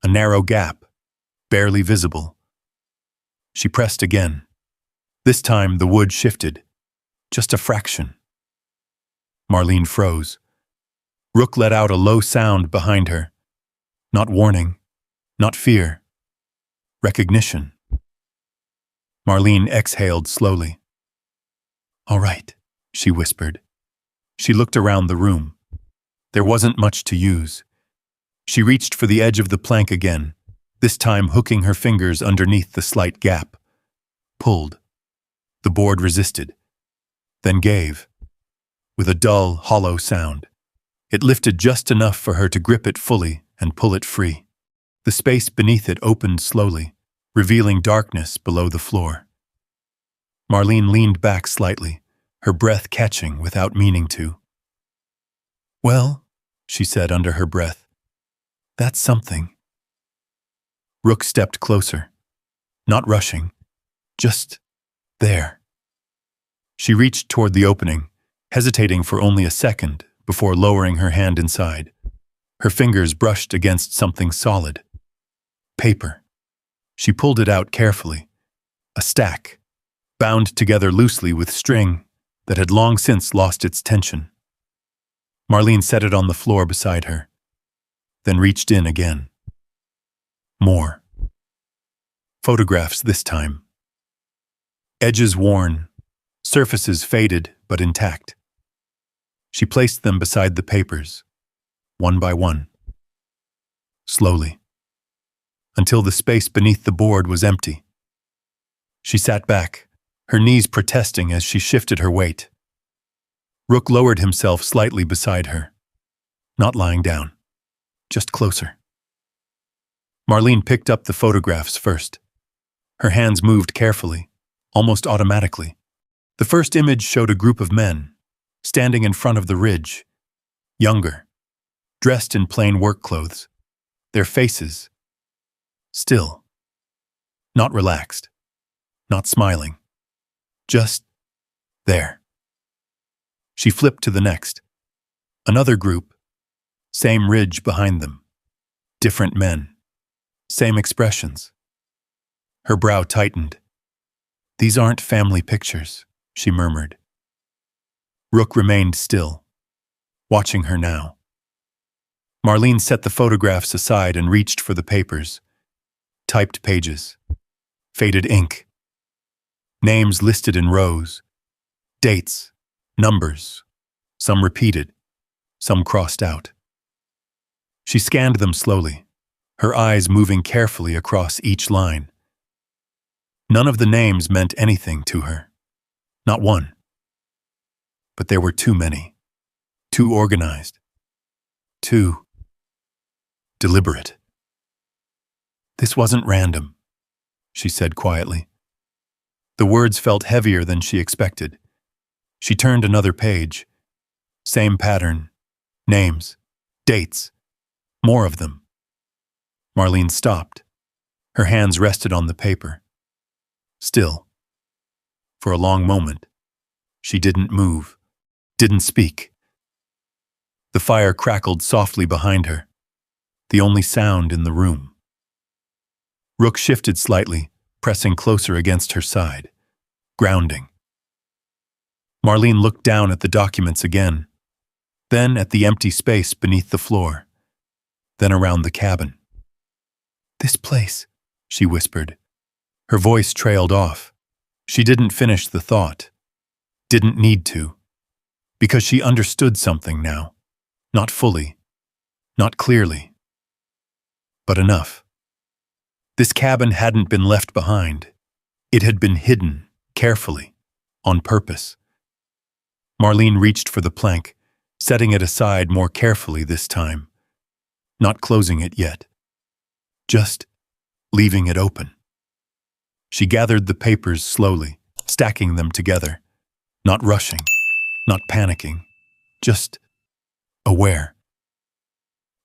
a narrow gap, barely visible. She pressed again. This time the wood shifted, just a fraction. Marlene froze. Rook let out a low sound behind her. Not warning, not fear. Recognition. Marlene exhaled slowly. "All right," she whispered. She looked around the room. There wasn't much to use. She reached for the edge of the plank again, this time hooking her fingers underneath the slight gap. Pulled. The board resisted, then gave, with a dull, hollow sound. It lifted just enough for her to grip it fully and pull it free. The space beneath it opened slowly, revealing darkness below the floor. Marlene leaned back slightly, her breath catching without meaning to. "Well," she said under her breath, "that's something." Rook stepped closer, not rushing, just there. She reached toward the opening, hesitating for only a second before lowering her hand inside. Her fingers brushed against something solid. Paper. She pulled it out carefully. A stack, bound together loosely with string that had long since lost its tension. Marlene set it on the floor beside her, then reached in again. More. Photographs this time. Edges worn, surfaces faded but intact. She placed them beside the papers, one by one. Slowly. Until the space beneath the board was empty. She sat back, her knees protesting as she shifted her weight. Rook lowered himself slightly beside her, not lying down, just closer. Marlene picked up the photographs first. Her hands moved carefully, almost automatically. The first image showed a group of men, standing in front of the ridge, younger, dressed in plain work clothes, their faces still, not relaxed, not smiling, just there. She flipped to the next. Another group, same ridge behind them, different men, same expressions. Her brow tightened. "These aren't family pictures," she murmured. Rook remained still, watching her now. Marlene set the photographs aside and reached for the papers. Typed pages, faded ink, names listed in rows, dates, numbers, some repeated, some crossed out. She scanned them slowly, her eyes moving carefully across each line. None of the names meant anything to her, not one. But there were too many, too organized, too deliberate. "This wasn't random," she said quietly. The words felt heavier than she expected. She turned another page. Same pattern, names, dates, more of them. Marlene stopped. Her hands rested on the paper. Still. For a long moment, she didn't move, didn't speak. The fire crackled softly behind her, the only sound in the room. Rook shifted slightly, pressing closer against her side, grounding. Marlene looked down at the documents again, then at the empty space beneath the floor, then around the cabin. "This place," she whispered. Her voice trailed off. She didn't finish the thought. Didn't need to. Because she understood something now. Not fully. Not clearly. But enough. This cabin hadn't been left behind. It had been hidden, carefully, on purpose. Marlene reached for the plank, setting it aside more carefully this time. Not closing it yet. Just leaving it open. She gathered the papers slowly, stacking them together, not rushing, not panicking, just aware.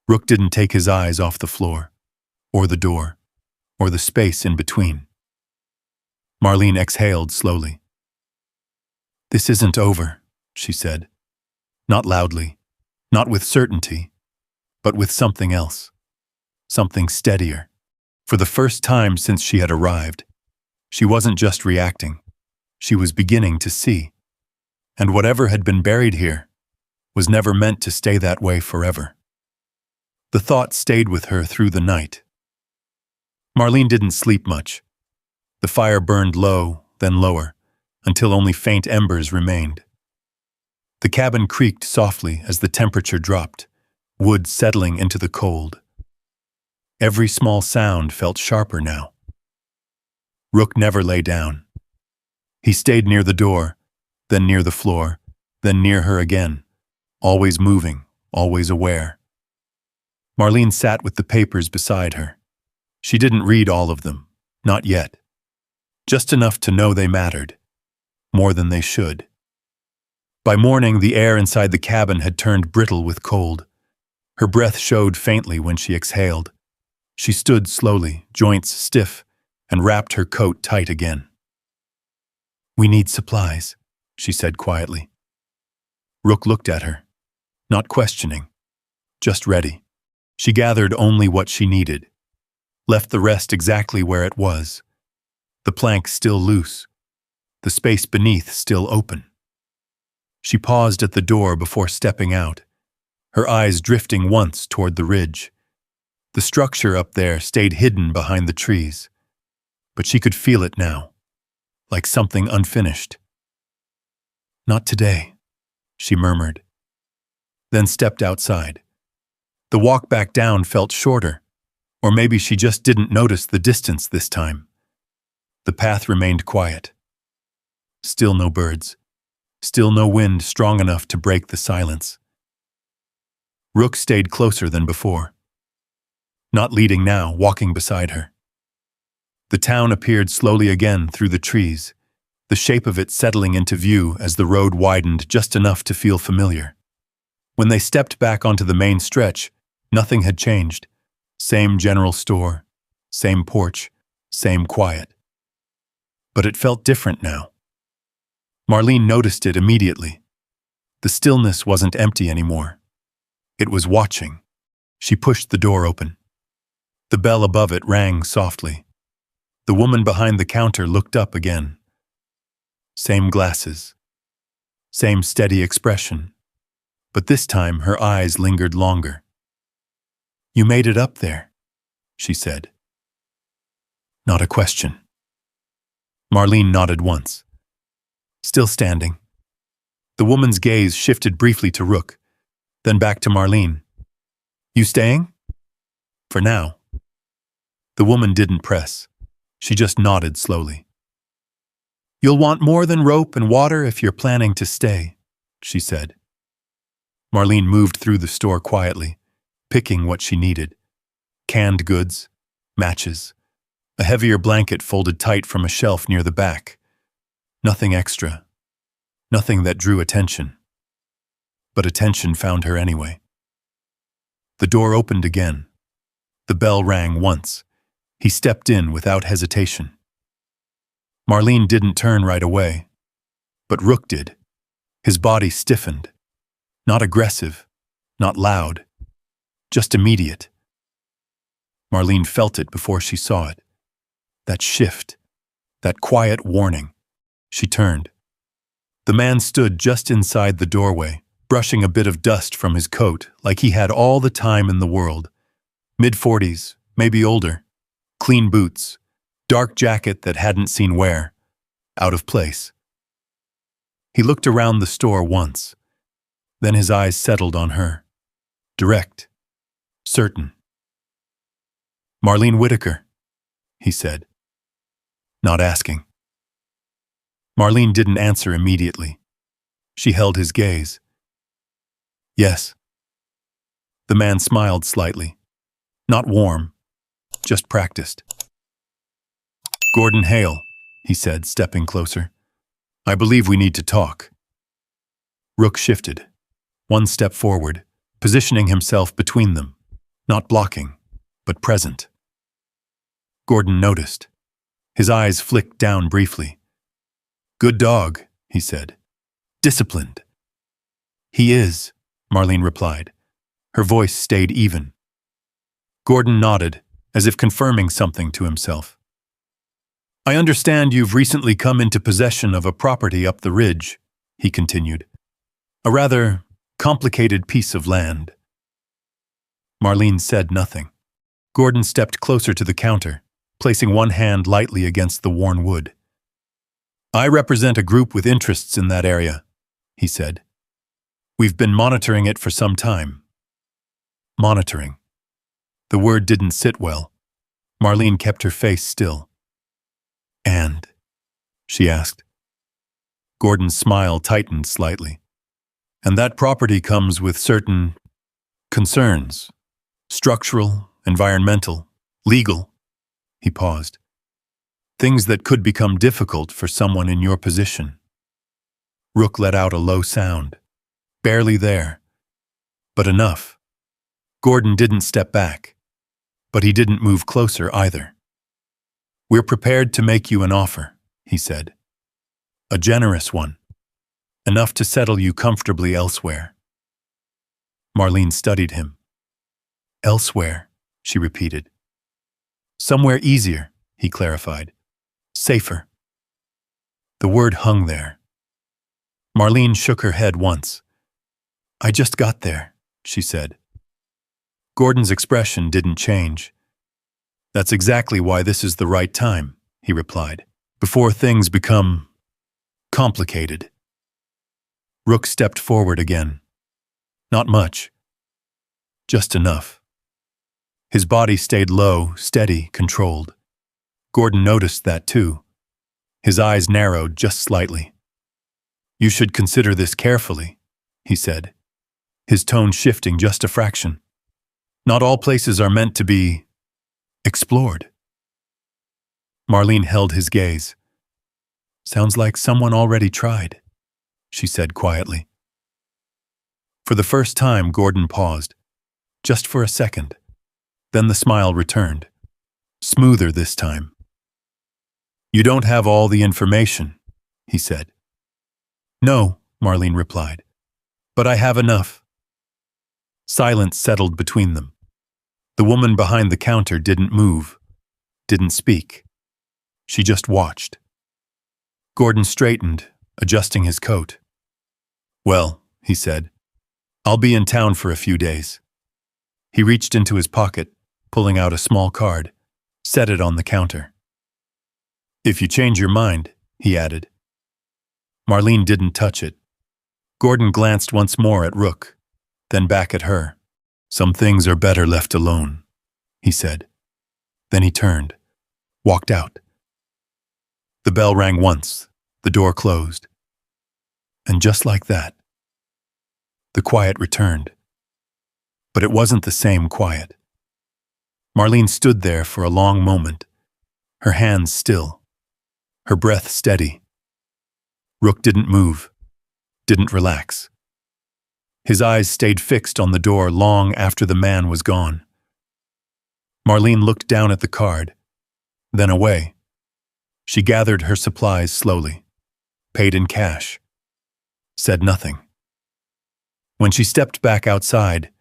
Rook didn't take his eyes off the floor, or the door, or the space in between. Marlene exhaled slowly. "This isn't over," she said. Not loudly, not with certainty, but with something else. Something steadier. For the first time since she had arrived, she wasn't just reacting. She was beginning to see. And whatever had been buried here was never meant to stay that way forever. The thought stayed with her through the night. Marlene didn't sleep much. The fire burned low, then lower, until only faint embers remained. The cabin creaked softly as the temperature dropped, wood settling into the cold. Every small sound felt sharper now. Rook never lay down. He stayed near the door, then near the floor, then near her again, always moving, always aware. Marlene sat with the papers beside her. She didn't read all of them, not yet. Just enough to know they mattered, more than they should. By morning, the air inside the cabin had turned brittle with cold. Her breath showed faintly when she exhaled. She stood slowly, joints stiff, and wrapped her coat tight again. "We need supplies," she said quietly. Rook looked at her, not questioning, just ready. She gathered only what she needed, left the rest exactly where it was. The plank still loose, the space beneath still open. She paused at the door before stepping out, her eyes drifting once toward the ridge. The structure up there stayed hidden behind the trees, but she could feel it now, like something unfinished. "Not today," she murmured, then stepped outside. The walk back down felt shorter, or maybe she just didn't notice the distance this time. The path remained quiet. Still no birds, still no wind strong enough to break the silence. Rook stayed closer than before. Not leading now, walking beside her. The town appeared slowly again through the trees, the shape of it settling into view as the road widened just enough to feel familiar. When they stepped back onto the main stretch, nothing had changed. Same general store, same porch, same quiet. But it felt different now. Marlene noticed it immediately. The stillness wasn't empty anymore. It was watching. She pushed the door open. The bell above it rang softly. The woman behind the counter looked up again. Same glasses. Same steady expression. But this time her eyes lingered longer. "You made it up there," she said. Not a question. Marlene nodded once. Still standing. The woman's gaze shifted briefly to Rook, then back to Marlene. "You staying?" "For now." The woman didn't press. She just nodded slowly. "You'll want more than rope and water if you're planning to stay," she said. Marlene moved through the store quietly, picking what she needed. Canned goods, matches, a heavier blanket folded tight from a shelf near the back. Nothing extra. Nothing that drew attention. But attention found her anyway. The door opened again. The bell rang once. He stepped in without hesitation. Marlene didn't turn right away, but Rook did. His body stiffened. Not aggressive, not loud, just immediate. Marlene felt it before she saw it. That shift, that quiet warning. She turned. The man stood just inside the doorway, brushing a bit of dust from his coat like he had all the time in the world. Mid-40s, maybe older. Clean boots, dark jacket that hadn't seen wear, out of place. He looked around the store once, then his eyes settled on her. Direct, certain. "Marlene Whitaker," he said, not asking. Marlene didn't answer immediately. She held his gaze. "Yes." The man smiled slightly, not warm, just practiced. "Gordon Hale," he said, stepping closer. "I believe we need to talk." Rook shifted, one step forward, positioning himself between them, not blocking, but present. Gordon noticed. His eyes flicked down briefly. "Good dog," he said. "Disciplined." "He is," Marlene replied. Her voice stayed even. Gordon nodded, as if confirming something to himself. "I understand you've recently come into possession of a property up the ridge," he continued. "A rather complicated piece of land." Marlene said nothing. Gordon stepped closer to the counter, placing one hand lightly against the worn wood. "I represent a group with interests in that area," he said. "We've been monitoring it for some time." Monitoring. The word didn't sit well. Marlene kept her face still. "And?" she asked. Gordon's smile tightened slightly. "And that property comes with certain concerns. Structural, environmental, legal." He paused. "Things that could become difficult for someone in your position." Rook let out a low sound. Barely there. But enough. Gordon didn't step back. But he didn't move closer either. "We're prepared to make you an offer," he said. "A generous one. Enough to settle you comfortably elsewhere." Marlene studied him. "Elsewhere," she repeated. "Somewhere easier," he clarified. "Safer." The word hung there. Marlene shook her head once. "I just got there," she said. Gordon's expression didn't change. "That's exactly why this is the right time," he replied, "before things become complicated." Rook stepped forward again. Not much. Just enough. His body stayed low, steady, controlled. Gordon noticed that too. His eyes narrowed just slightly. "You should consider this carefully," he said, his tone shifting just a fraction. "Not all places are meant to be explored." Marlene held his gaze. "Sounds like someone already tried," she said quietly. For the first time, Gordon paused, just for a second. Then the smile returned, smoother this time. "You don't have all the information," he said. "No," Marlene replied, "but I have enough." Silence settled between them. The woman behind the counter didn't move, didn't speak. She just watched. Gordon straightened, adjusting his coat. "Well," he said, "I'll be in town for a few days." He reached into his pocket, pulling out a small card, set it on the counter. "If you change your mind," he added. Marlene didn't touch it. Gordon glanced once more at Rook, then back at her. "Some things are better left alone," he said. Then he turned, walked out. The bell rang once, the door closed. And just like that, the quiet returned. But it wasn't the same quiet. Marlene stood there for a long moment, her hands still, her breath steady. Rook didn't move, didn't relax. His eyes stayed fixed on the door long after the man was gone. Marlene looked down at the card, then away. She gathered her supplies slowly, paid in cash, said nothing. When she stepped back outside,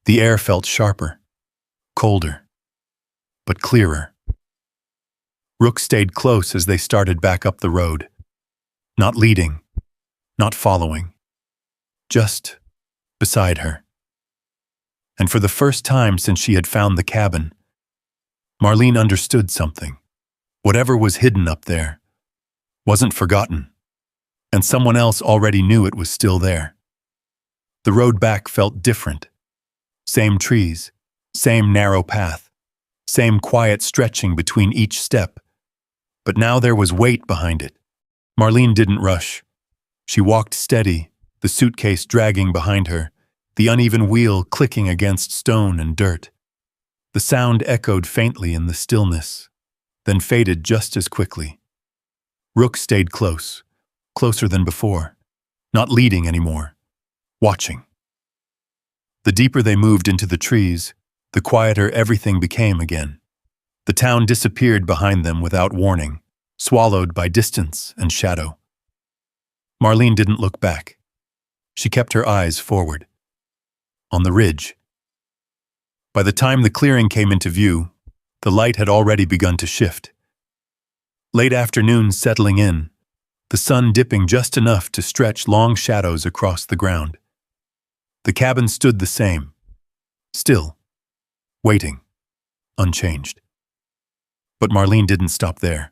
the air felt sharper, colder, but clearer. Rook stayed close as they started back up the road, not leading, not following, just beside her. And for the first time since she had found the cabin, Marlene understood something. Whatever was hidden up there wasn't forgotten, and someone else already knew it was still there. The road back felt different. Same trees, same narrow path, same quiet stretching between each step. But now there was weight behind it. Marlene didn't rush. She walked steady, the suitcase dragging behind her, the uneven wheel clicking against stone and dirt. The sound echoed faintly in the stillness, then faded just as quickly. Rook stayed close, closer than before, not leading anymore, watching. The deeper they moved into the trees, the quieter everything became again. The town disappeared behind them without warning, swallowed by distance and shadow. Marlene didn't look back. She kept her eyes forward. On the ridge. By the time the clearing came into view, the light had already begun to shift. Late afternoon settling in, the sun dipping just enough to stretch long shadows across the ground. The cabin stood the same, still, waiting, unchanged. But Marlene didn't stop there.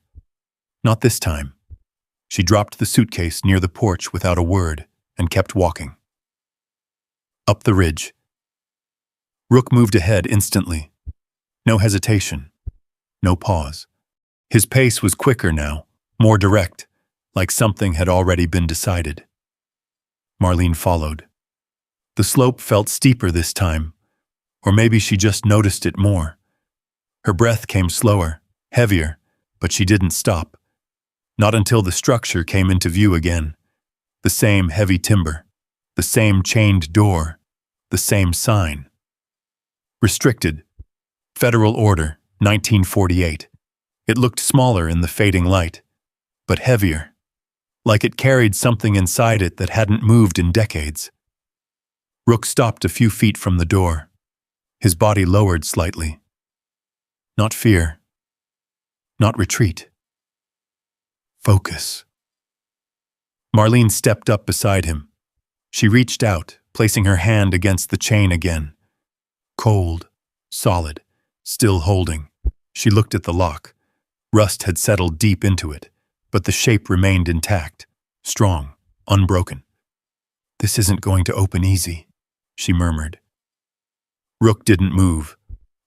Not this time. She dropped the suitcase near the porch without a word and kept walking. Up the ridge. Rook moved ahead instantly. No hesitation. No pause. His pace was quicker now, more direct, like something had already been decided. Marlene followed. The slope felt steeper this time, or maybe she just noticed it more. Her breath came slower, heavier, but she didn't stop. Not until the structure came into view again. The same heavy timber, the same chained door, the same sign. Restricted. Federal Order, 1948. It looked smaller in the fading light, but heavier, like it carried something inside it that hadn't moved in decades. Rook stopped a few feet from the door, his body lowered slightly. Not fear, not retreat. Focus. Marlene stepped up beside him. She reached out, placing her hand against the chain again. Cold, solid, still holding. She looked at the lock. Rust had settled deep into it, but the shape remained intact, strong, unbroken. "This isn't going to open easy," she murmured. Rook didn't move,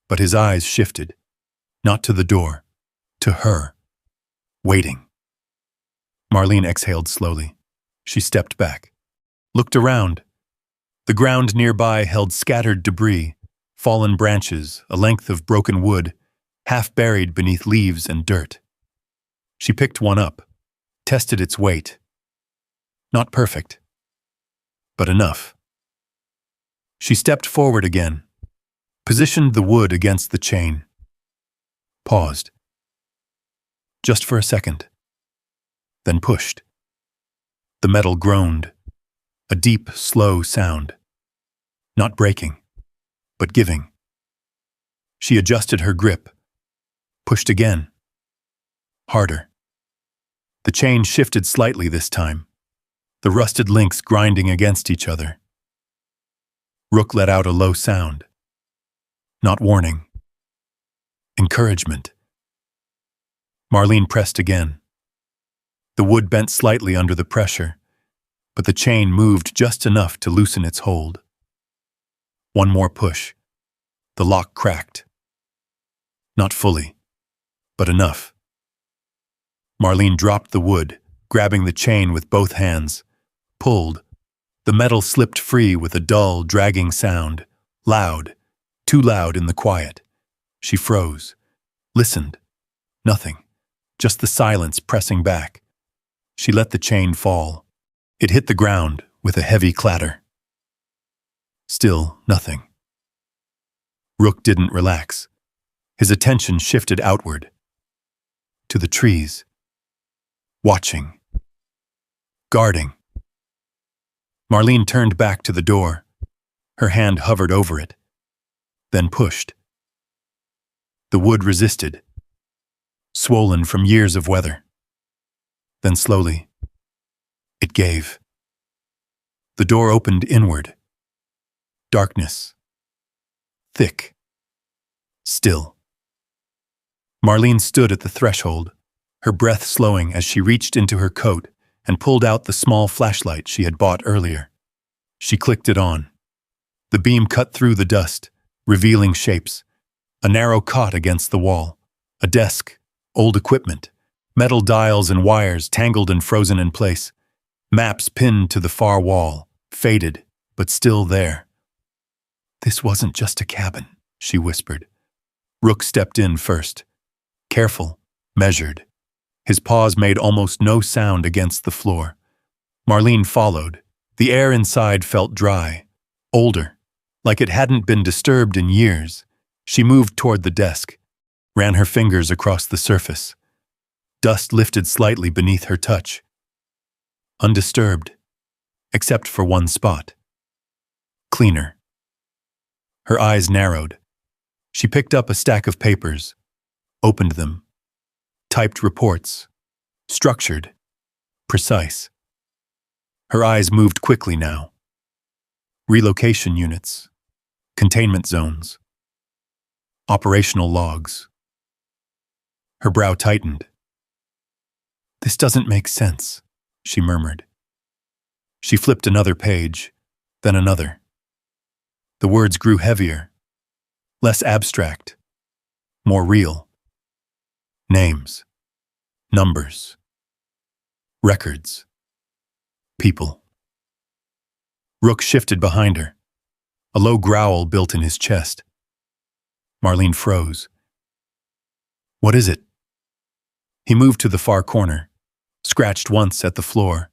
but his eyes shifted, not to the door, to her, waiting. Marlene exhaled slowly. She stepped back, looked around. The ground nearby held scattered debris, fallen branches, a length of broken wood, half buried beneath leaves and dirt. She picked one up, tested its weight. Not perfect, but enough. She stepped forward again, positioned the wood against the chain. Paused. Just for a second. Then pushed. The metal groaned, a deep, slow sound. Not breaking, but giving. She adjusted her grip, pushed again. Harder. The chain shifted slightly this time, the rusted links grinding against each other. Rook let out a low sound. Not warning. Encouragement. Marlene pressed again. The wood bent slightly under the pressure, but the chain moved just enough to loosen its hold. One more push. The lock cracked. Not fully, but enough. Marlene dropped the wood, grabbing the chain with both hands. Pulled. The metal slipped free with a dull, dragging sound. Loud. Too loud in the quiet. She froze. Listened. Nothing. Just the silence pressing back. She let the chain fall. It hit the ground with a heavy clatter. Still nothing. Rook didn't relax. His attention shifted outward. To the trees. Watching. Guarding. Marlene turned back to the door. Her hand hovered over it. Then pushed. The wood resisted. Swollen from years of weather. Then slowly, it gave. The door opened inward. Darkness. Thick. Still. Marlene stood at the threshold, her breath slowing as she reached into her coat and pulled out the small flashlight she had bought earlier. She clicked it on. The beam cut through the dust, revealing shapes. A narrow cot against the wall. A desk. Old equipment. Metal dials and wires tangled and frozen in place. Maps pinned to the far wall, faded, but still there. "This wasn't just a cabin," she whispered. Rook stepped in first. Careful, measured. His paws made almost no sound against the floor. Marlene followed. The air inside felt dry, older, like it hadn't been disturbed in years. She moved toward the desk, ran her fingers across the surface. Dust lifted slightly beneath her touch. Undisturbed, except for one spot. Cleaner. Her eyes narrowed. She picked up a stack of papers, opened them, typed reports, structured, precise. Her eyes moved quickly now. Relocation units, containment zones, operational logs. Her brow tightened. "This doesn't make sense," she murmured. She flipped another page, then another. The words grew heavier, less abstract, more real. Names, numbers, records, people. Rook shifted behind her. A low growl built in his chest. Marlene froze. "What is it?" He moved to the far corner, scratched once at the floor,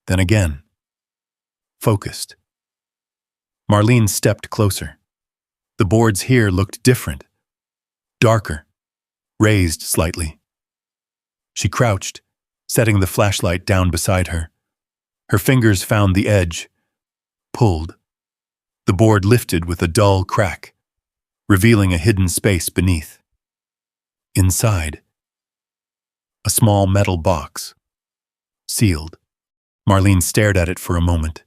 then again. Focused. Marlene stepped closer. The boards here looked different. Darker, raised slightly. She crouched, setting the flashlight down beside her. Her fingers found the edge, pulled. The board lifted with a dull crack, revealing a hidden space beneath. Inside, a small metal box, sealed. Marlene stared at it for a moment,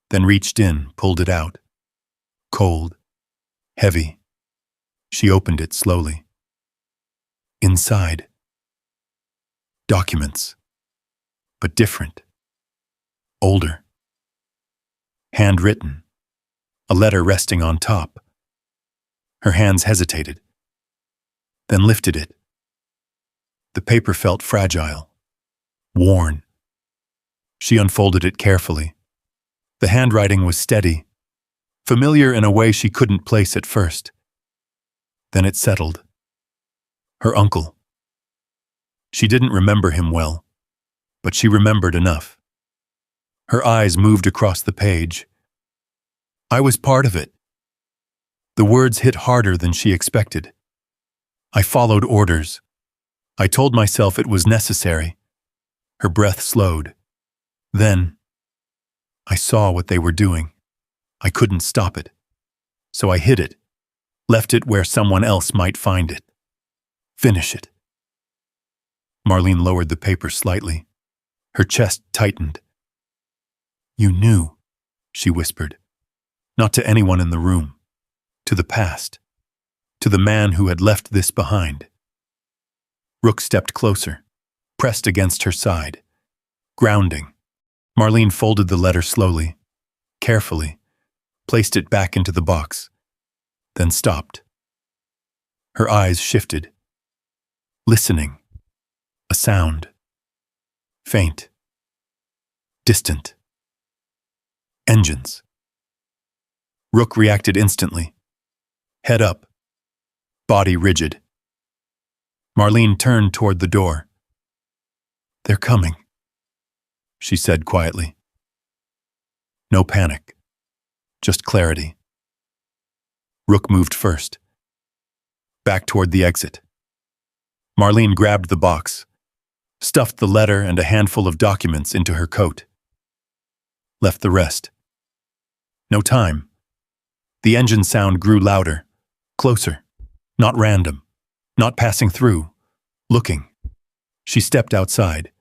then reached in, pulled it out. Cold, heavy. She opened it slowly. Inside, documents, but different, older. Handwritten, a letter resting on top. Her hands hesitated, then lifted it. The paper felt fragile, worn. She unfolded it carefully. The handwriting was steady, familiar in a way she couldn't place at first. Then it settled. Her uncle. She didn't remember him well, but she remembered enough. Her eyes moved across the page. "I was part of it." The words hit harder than she expected. "I followed orders. I told myself it was necessary." Her breath slowed. Then, I saw what they were doing. I couldn't stop it. So I hid it, left it where someone else might find it. Finish it. Marlene lowered the paper slightly. Her chest tightened. "You knew," she whispered. Not to anyone in the room. To the past. To the man who had left this behind. Rook stepped closer, pressed against her side. Grounding. Marlene folded the letter slowly, carefully, placed it back into the box, then stopped. Her eyes shifted. Listening. A sound. Faint. Distant. Engines. Rook reacted instantly. Head up. Body rigid. Marlene turned toward the door. "They're coming," she said quietly. No panic. Just clarity. Rook moved first. Back toward the exit. Marlene grabbed the box, stuffed the letter and a handful of documents into her coat. Left the rest. No time. The engine sound grew louder, closer, not random, not passing through, looking. She stepped outside.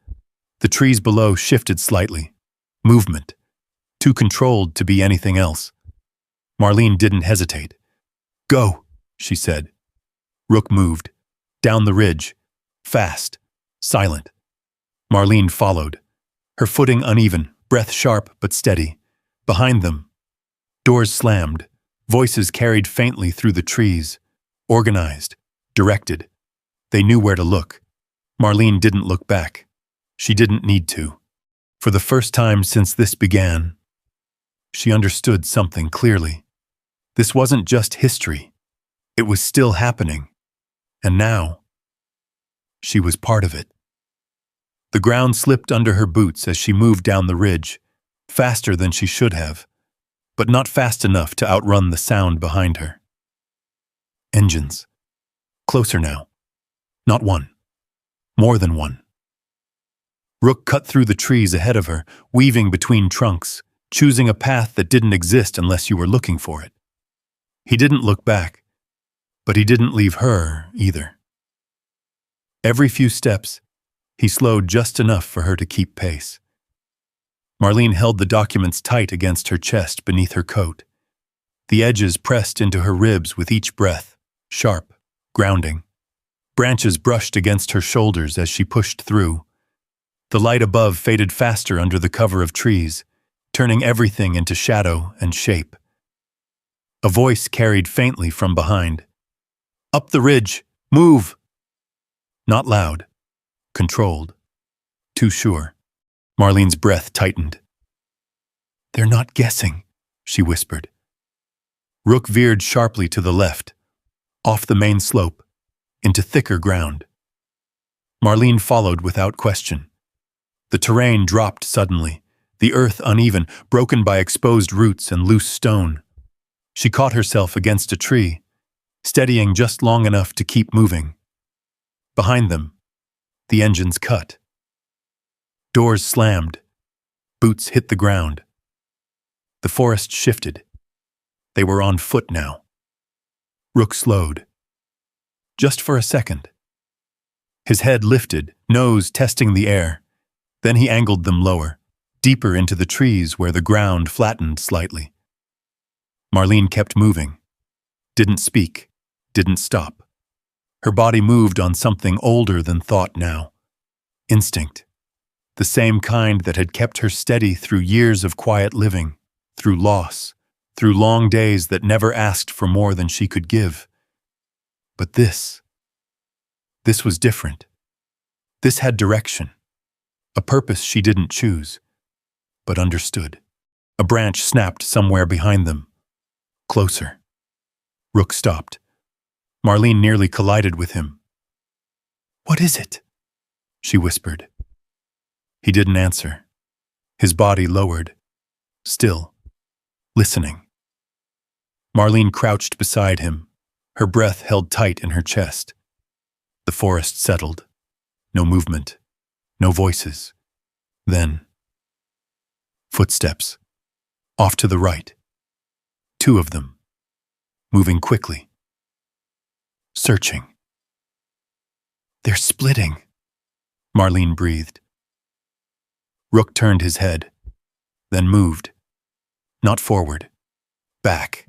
The trees below shifted slightly. Movement. Too controlled to be anything else. Marlene didn't hesitate. "Go," she said. Rook moved. Down the ridge. Fast. Silent. Marlene followed. Her footing uneven, breath sharp but steady. Behind them. Doors slammed. Voices carried faintly through the trees. Organized. Directed. They knew where to look. Marlene didn't look back. She didn't need to. For the first time since this began, she understood something clearly. This wasn't just history. It was still happening. And now, She was part of it. The ground slipped under her boots as she moved down the ridge, faster than she should have, but not fast enough to outrun the sound behind her. Engines. Closer now. Not one. More than one. Rook cut through the trees ahead of her, weaving between trunks, choosing a path that didn't exist unless you were looking for it. He didn't look back, but he didn't leave her either. Every few steps, he slowed just enough for her to keep pace. Marlene held the documents tight against her chest beneath her coat. The edges pressed into her ribs with each breath, sharp, grounding. Branches brushed against her shoulders as she pushed through. The light above faded faster under the cover of trees, turning everything into shadow and shape. A voice carried faintly from behind. "Up the ridge! Move!" Not loud. Controlled. Too sure. Marlene's breath tightened. "They're not guessing," she whispered. Rook veered sharply to the left, off the main slope, into thicker ground. Marlene followed without question. The terrain dropped suddenly, the earth uneven, broken by exposed roots and loose stone. She caught herself against a tree, steadying just long enough to keep moving. Behind them, the engines cut. Doors slammed. Boots hit the ground. The forest shifted. They were on foot now. Rook slowed. Just for a second. His head lifted, nose testing the air. Then he angled them lower, deeper into the trees where the ground flattened slightly. Marlene kept moving. Didn't speak. Didn't stop. Her body moved on something older than thought now. Instinct. The same kind that had kept her steady through years of quiet living, through loss, through long days that never asked for more than she could give. But this was different. This had direction. A purpose she didn't choose, but understood. A branch snapped somewhere behind them. Closer. Rook stopped. Marlene nearly collided with him. "What is it?" she whispered. He didn't answer. His body lowered. Still. Listening. Marlene crouched beside him, her breath held tight in her chest. The forest settled. No movement. No voices. Then, footsteps. Off to the right. 2 of them. Moving quickly. Searching. "They're splitting," Marlene breathed. Rook turned his head, then moved. Not forward. Back.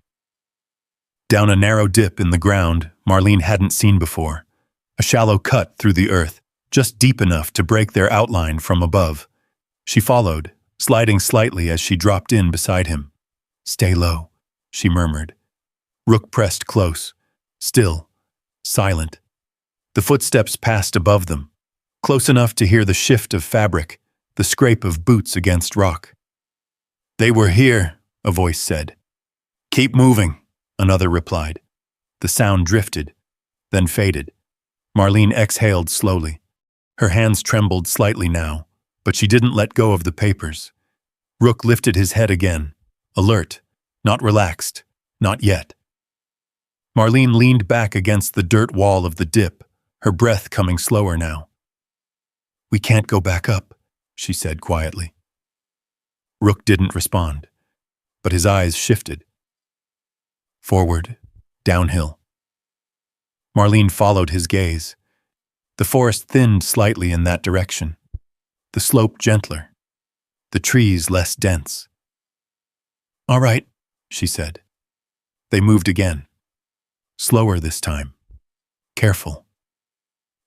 Down a narrow dip in the ground Marlene hadn't seen before. A shallow cut through the earth, just deep enough to break their outline from above. She followed, sliding slightly as she dropped in beside him. "Stay low," she murmured. Rook pressed close, still, silent. The footsteps passed above them, close enough to hear the shift of fabric, the scrape of boots against rock. "They were here," a voice said. "Keep moving," another replied. The sound drifted, then faded. Marlene exhaled slowly. Her hands trembled slightly now, but she didn't let go of the papers. Rook lifted his head again, alert, not relaxed, not yet. Marlene leaned back against the dirt wall of the dip, her breath coming slower now. "We can't go back up," she said quietly. Rook didn't respond, but his eyes shifted. Forward, downhill. Marlene followed his gaze. The forest thinned slightly in that direction, the slope gentler, the trees less dense. "All right," she said. They moved again. Slower this time. Careful.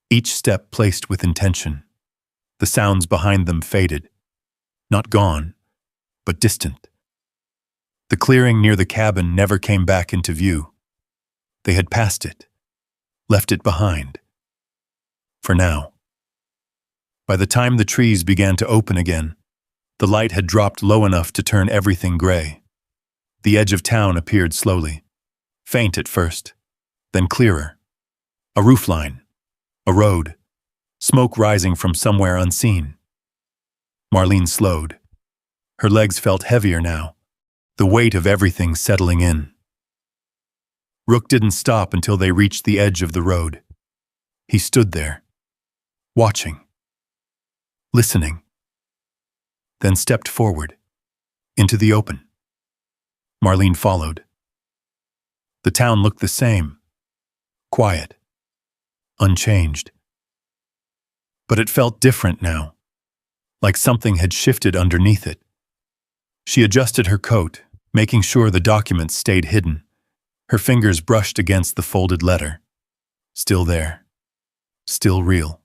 Each step placed with intention. The sounds behind them faded. Not gone, but distant. The clearing near the cabin never came back into view. They had passed it, left it behind. For now. By the time the trees began to open again, the light had dropped low enough to turn everything gray. The edge of town appeared slowly, faint at first, then clearer. A roofline, a road, smoke rising from somewhere unseen. Marlene slowed. Her legs felt heavier now, the weight of everything settling in. Rook didn't stop until they reached the edge of the road. He stood there, watching, listening, then stepped forward, into the open. Marlene followed. The town looked the same, quiet, unchanged. But it felt different now, like something had shifted underneath it. She adjusted her coat, making sure the documents stayed hidden. Her fingers brushed against the folded letter. Still there. Still real.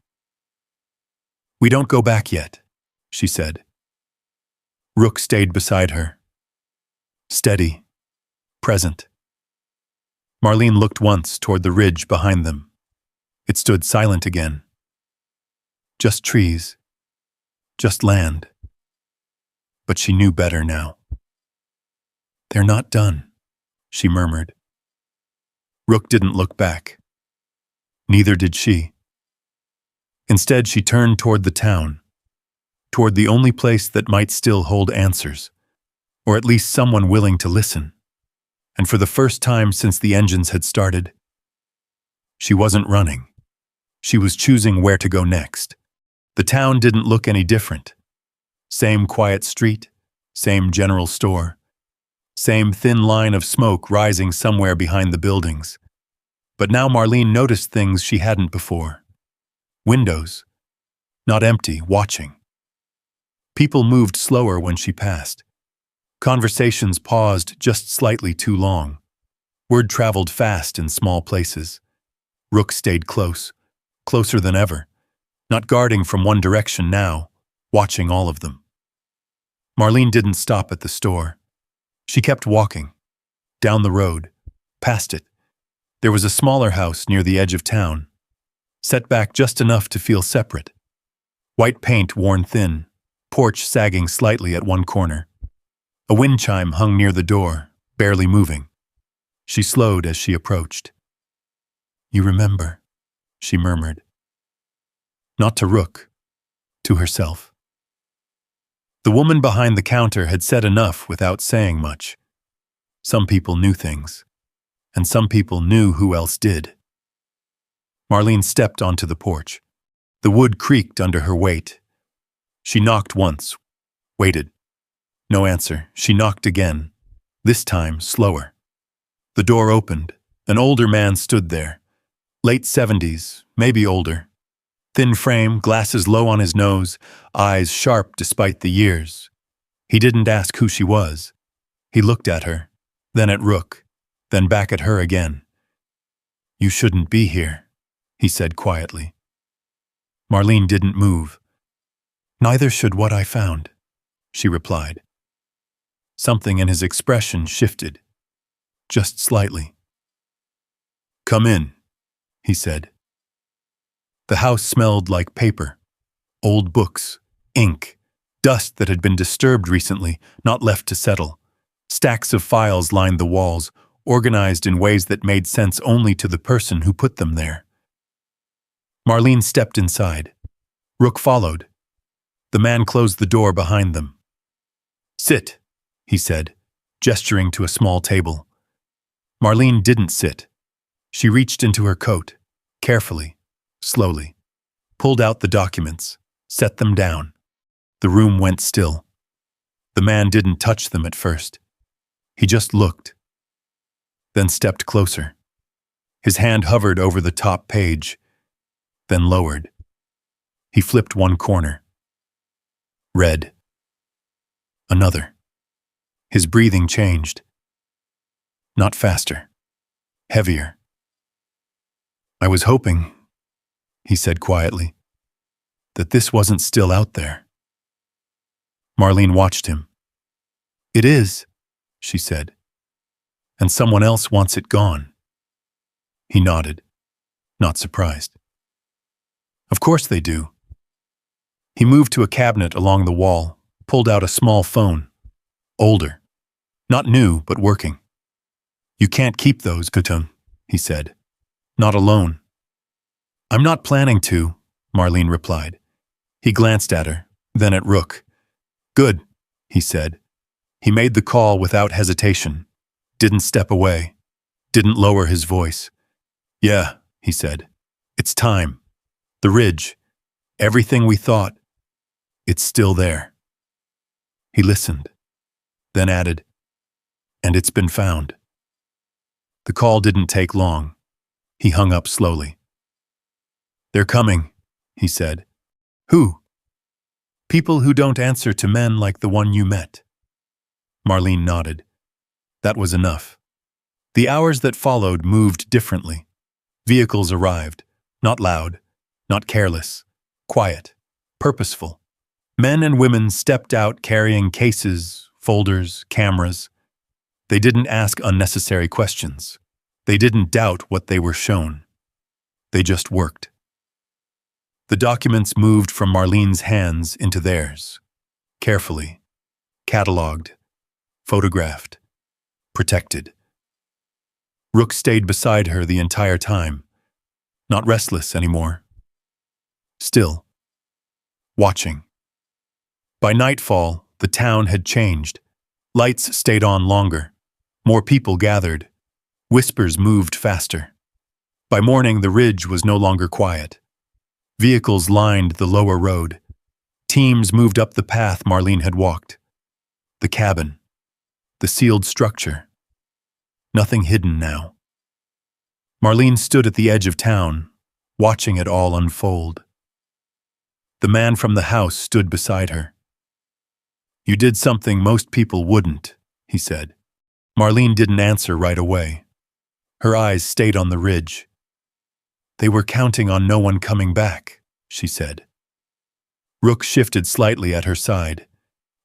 "We don't go back yet," she said. Rook stayed beside her. Steady. Present. Marlene looked once toward the ridge behind them. It stood silent again. Just trees. Just land. But she knew better now. "They're not done," she murmured. Rook didn't look back. Neither did she. Instead, she turned toward the town, toward the only place that might still hold answers, or at least someone willing to listen. And for the first time since the engines had started, she wasn't running. She was choosing where to go next. The town didn't look any different. Same quiet street, same general store, same thin line of smoke rising somewhere behind the buildings. But now Marlene noticed things she hadn't before. Windows, not empty, watching. People moved slower when she passed. Conversations paused just slightly too long. Word traveled fast in small places. Rook stayed close, closer than ever, not guarding from one direction now, watching all of them. Marlene didn't stop at the store. She kept walking, down the road, past it. There was a smaller house near the edge of town, set back just enough to feel separate. White paint worn thin, porch sagging slightly at one corner. A wind chime hung near the door, barely moving. She slowed as she approached. "You remember," she murmured. Not to Rook, to herself. The woman behind the counter had said enough without saying much. Some people knew things, and some people knew who else did. Marlene stepped onto the porch. The wood creaked under her weight. She knocked once, waited. No answer. She knocked again, this time slower. The door opened. An older man stood there. Late 70s, maybe older. Thin frame, glasses low on his nose, eyes sharp despite the years. He didn't ask who she was. He looked at her, then at Rook, then back at her again. "You shouldn't be here," he said quietly. Marlene didn't move. "Neither should what I found," she replied. Something in his expression shifted, just slightly. "Come in," he said. The house smelled like paper, old books, ink, dust that had been disturbed recently, not left to settle. Stacks of files lined the walls, organized in ways that made sense only to the person who put them there. Marlene stepped inside. Rook followed. The man closed the door behind them. "Sit," he said, gesturing to a small table. Marlene didn't sit. She reached into her coat, carefully, slowly, pulled out the documents, set them down. The room went still. The man didn't touch them at first. He just looked, then stepped closer. His hand hovered over the top page, then lowered. He flipped one corner. Read. Another. His breathing changed. Not faster. Heavier. "I was hoping," he said quietly, "that this wasn't still out there." Marlene watched him. "It is," she said, "and someone else wants it gone." He nodded, not surprised. "Of course they do." He moved to a cabinet along the wall, pulled out a small phone. Older. Not new, but working. "You can't keep those, Kutum," he said. "Not alone." "I'm not planning to," Marlene replied. He glanced at her, then at Rook. Good, he said. He made the call without hesitation, didn't step away, didn't lower his voice. Yeah, he said. It's time. The ridge. Everything we thought. It's still there. He listened, then added, and it's been found. The call didn't take long. He hung up slowly. They're coming, he said. Who? People who don't answer to men like the one you met. Marlene nodded. That was enough. The hours that followed moved differently. Vehicles arrived, not loud, not careless, quiet, purposeful. Men and women stepped out carrying cases, folders, cameras. They didn't ask unnecessary questions. They didn't doubt what they were shown. They just worked. The documents moved from Marlene's hands into theirs, carefully, catalogued, photographed, protected. Rook stayed beside her the entire time, not restless anymore. Still, watching. By nightfall, the town had changed. Lights stayed on longer. More people gathered. Whispers moved faster. By morning, the ridge was no longer quiet. Vehicles lined the lower road. Teams moved up the path Marlene had walked. The cabin. The sealed structure. Nothing hidden now. Marlene stood at the edge of town, watching it all unfold. The man from the house stood beside her. You did something most people wouldn't, he said. Marlene didn't answer right away. Her eyes stayed on the ridge. They were counting on no one coming back, she said. Rook shifted slightly at her side.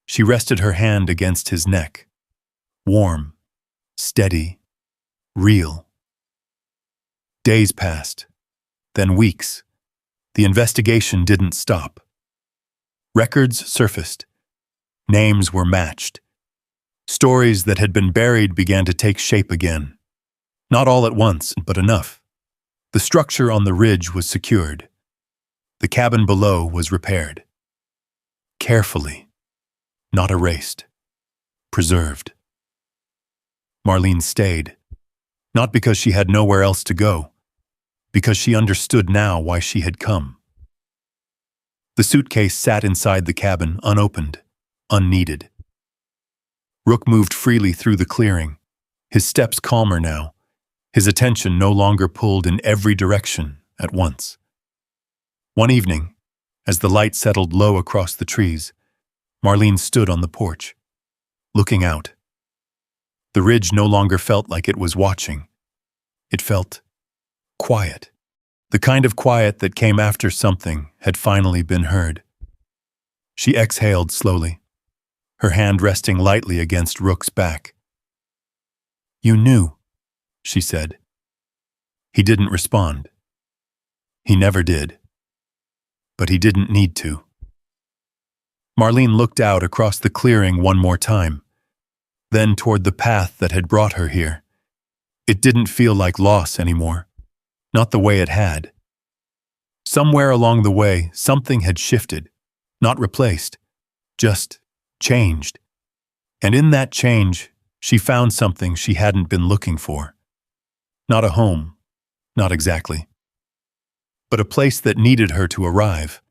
She rested her hand against his neck. Warm, steady, real. Days passed, then weeks. The investigation didn't stop. Records surfaced. Names were matched. Stories that had been buried began to take shape again. Not all at once, but enough. The structure on the ridge was secured. The cabin below was repaired. Carefully, not erased. Preserved. Marlene stayed, not because she had nowhere else to go, because she understood now why she had come. The suitcase sat inside the cabin, unopened, unneeded. Rook moved freely through the clearing, his steps calmer now, his attention no longer pulled in every direction at once. One evening, as the light settled low across the trees, Marlene stood on the porch, looking out. The ridge no longer felt like it was watching. It felt quiet, the kind of quiet that came after something had finally been heard. She exhaled slowly, her hand resting lightly against Rook's back. You knew, she said. He didn't respond. He never did. But he didn't need to. Marlene looked out across the clearing one more time, then toward the path that had brought her here. It didn't feel like loss anymore, not the way it had. Somewhere along the way, something had shifted, not replaced, just changed. And in that change, she found something she hadn't been looking for. Not a home, not exactly, but a place that needed her to arrive.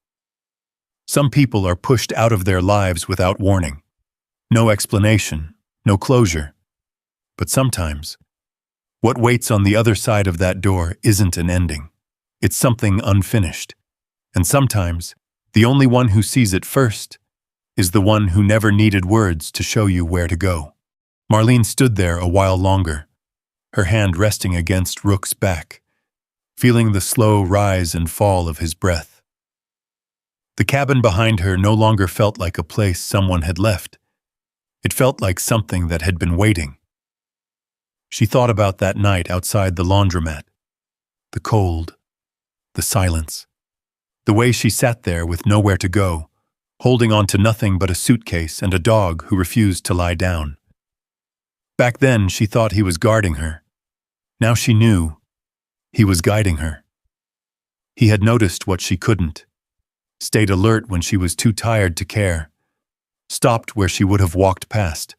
Some people are pushed out of their lives without warning. No explanation, no closure. But sometimes, what waits on the other side of that door isn't an ending. It's something unfinished. And sometimes, the only one who sees it first is the one who never needed words to show you where to go. Marlene stood there a while longer, her hand resting against Rook's back, feeling the slow rise and fall of his breath. The cabin behind her no longer felt like a place someone had left. It felt like something that had been waiting. She thought about that night outside the laundromat, the cold, the silence, the way she sat there with nowhere to go, holding on to nothing but a suitcase and a dog who refused to lie down. Back then, she thought he was guarding her. Now she knew he was guiding her. He had noticed what she couldn't, stayed alert when she was too tired to care, stopped where she would have walked past,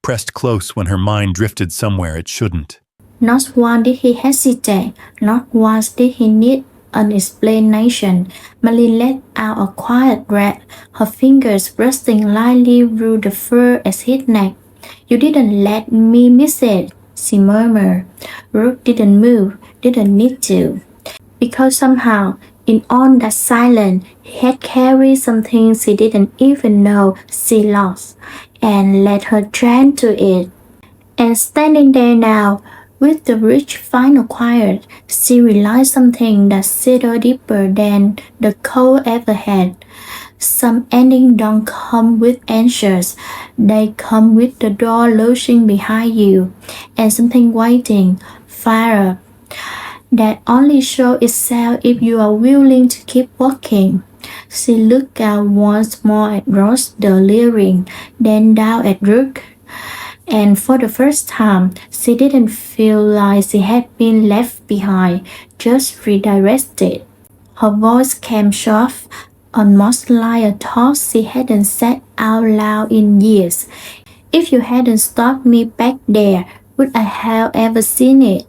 pressed close when her mind drifted somewhere it shouldn't.
Not once did he hesitate, not once did he need an explanation. Marlene let out a quiet breath, her fingers resting lightly through the fur at his neck. You didn't let me miss it, she murmured. Ruth didn't move, didn't need to. Because somehow, in all that silence, he had carried something she didn't even know she lost, and let her drawn to it. And standing there now, with the rich final quiet, she realized something that settled deeper than the cold ever had. Some endings don't come with answers. They come with the door closing behind you and something waiting, far up, that only shows itself if you are willing to keep walking. She looked out once more at Rose delirium, then down at Rook. And for the first time, she didn't feel like she had been left behind, just redirected. Her voice came soft, almost like a thought she hadn't said out loud in years. If you hadn't stopped me back there, would I have ever seen it?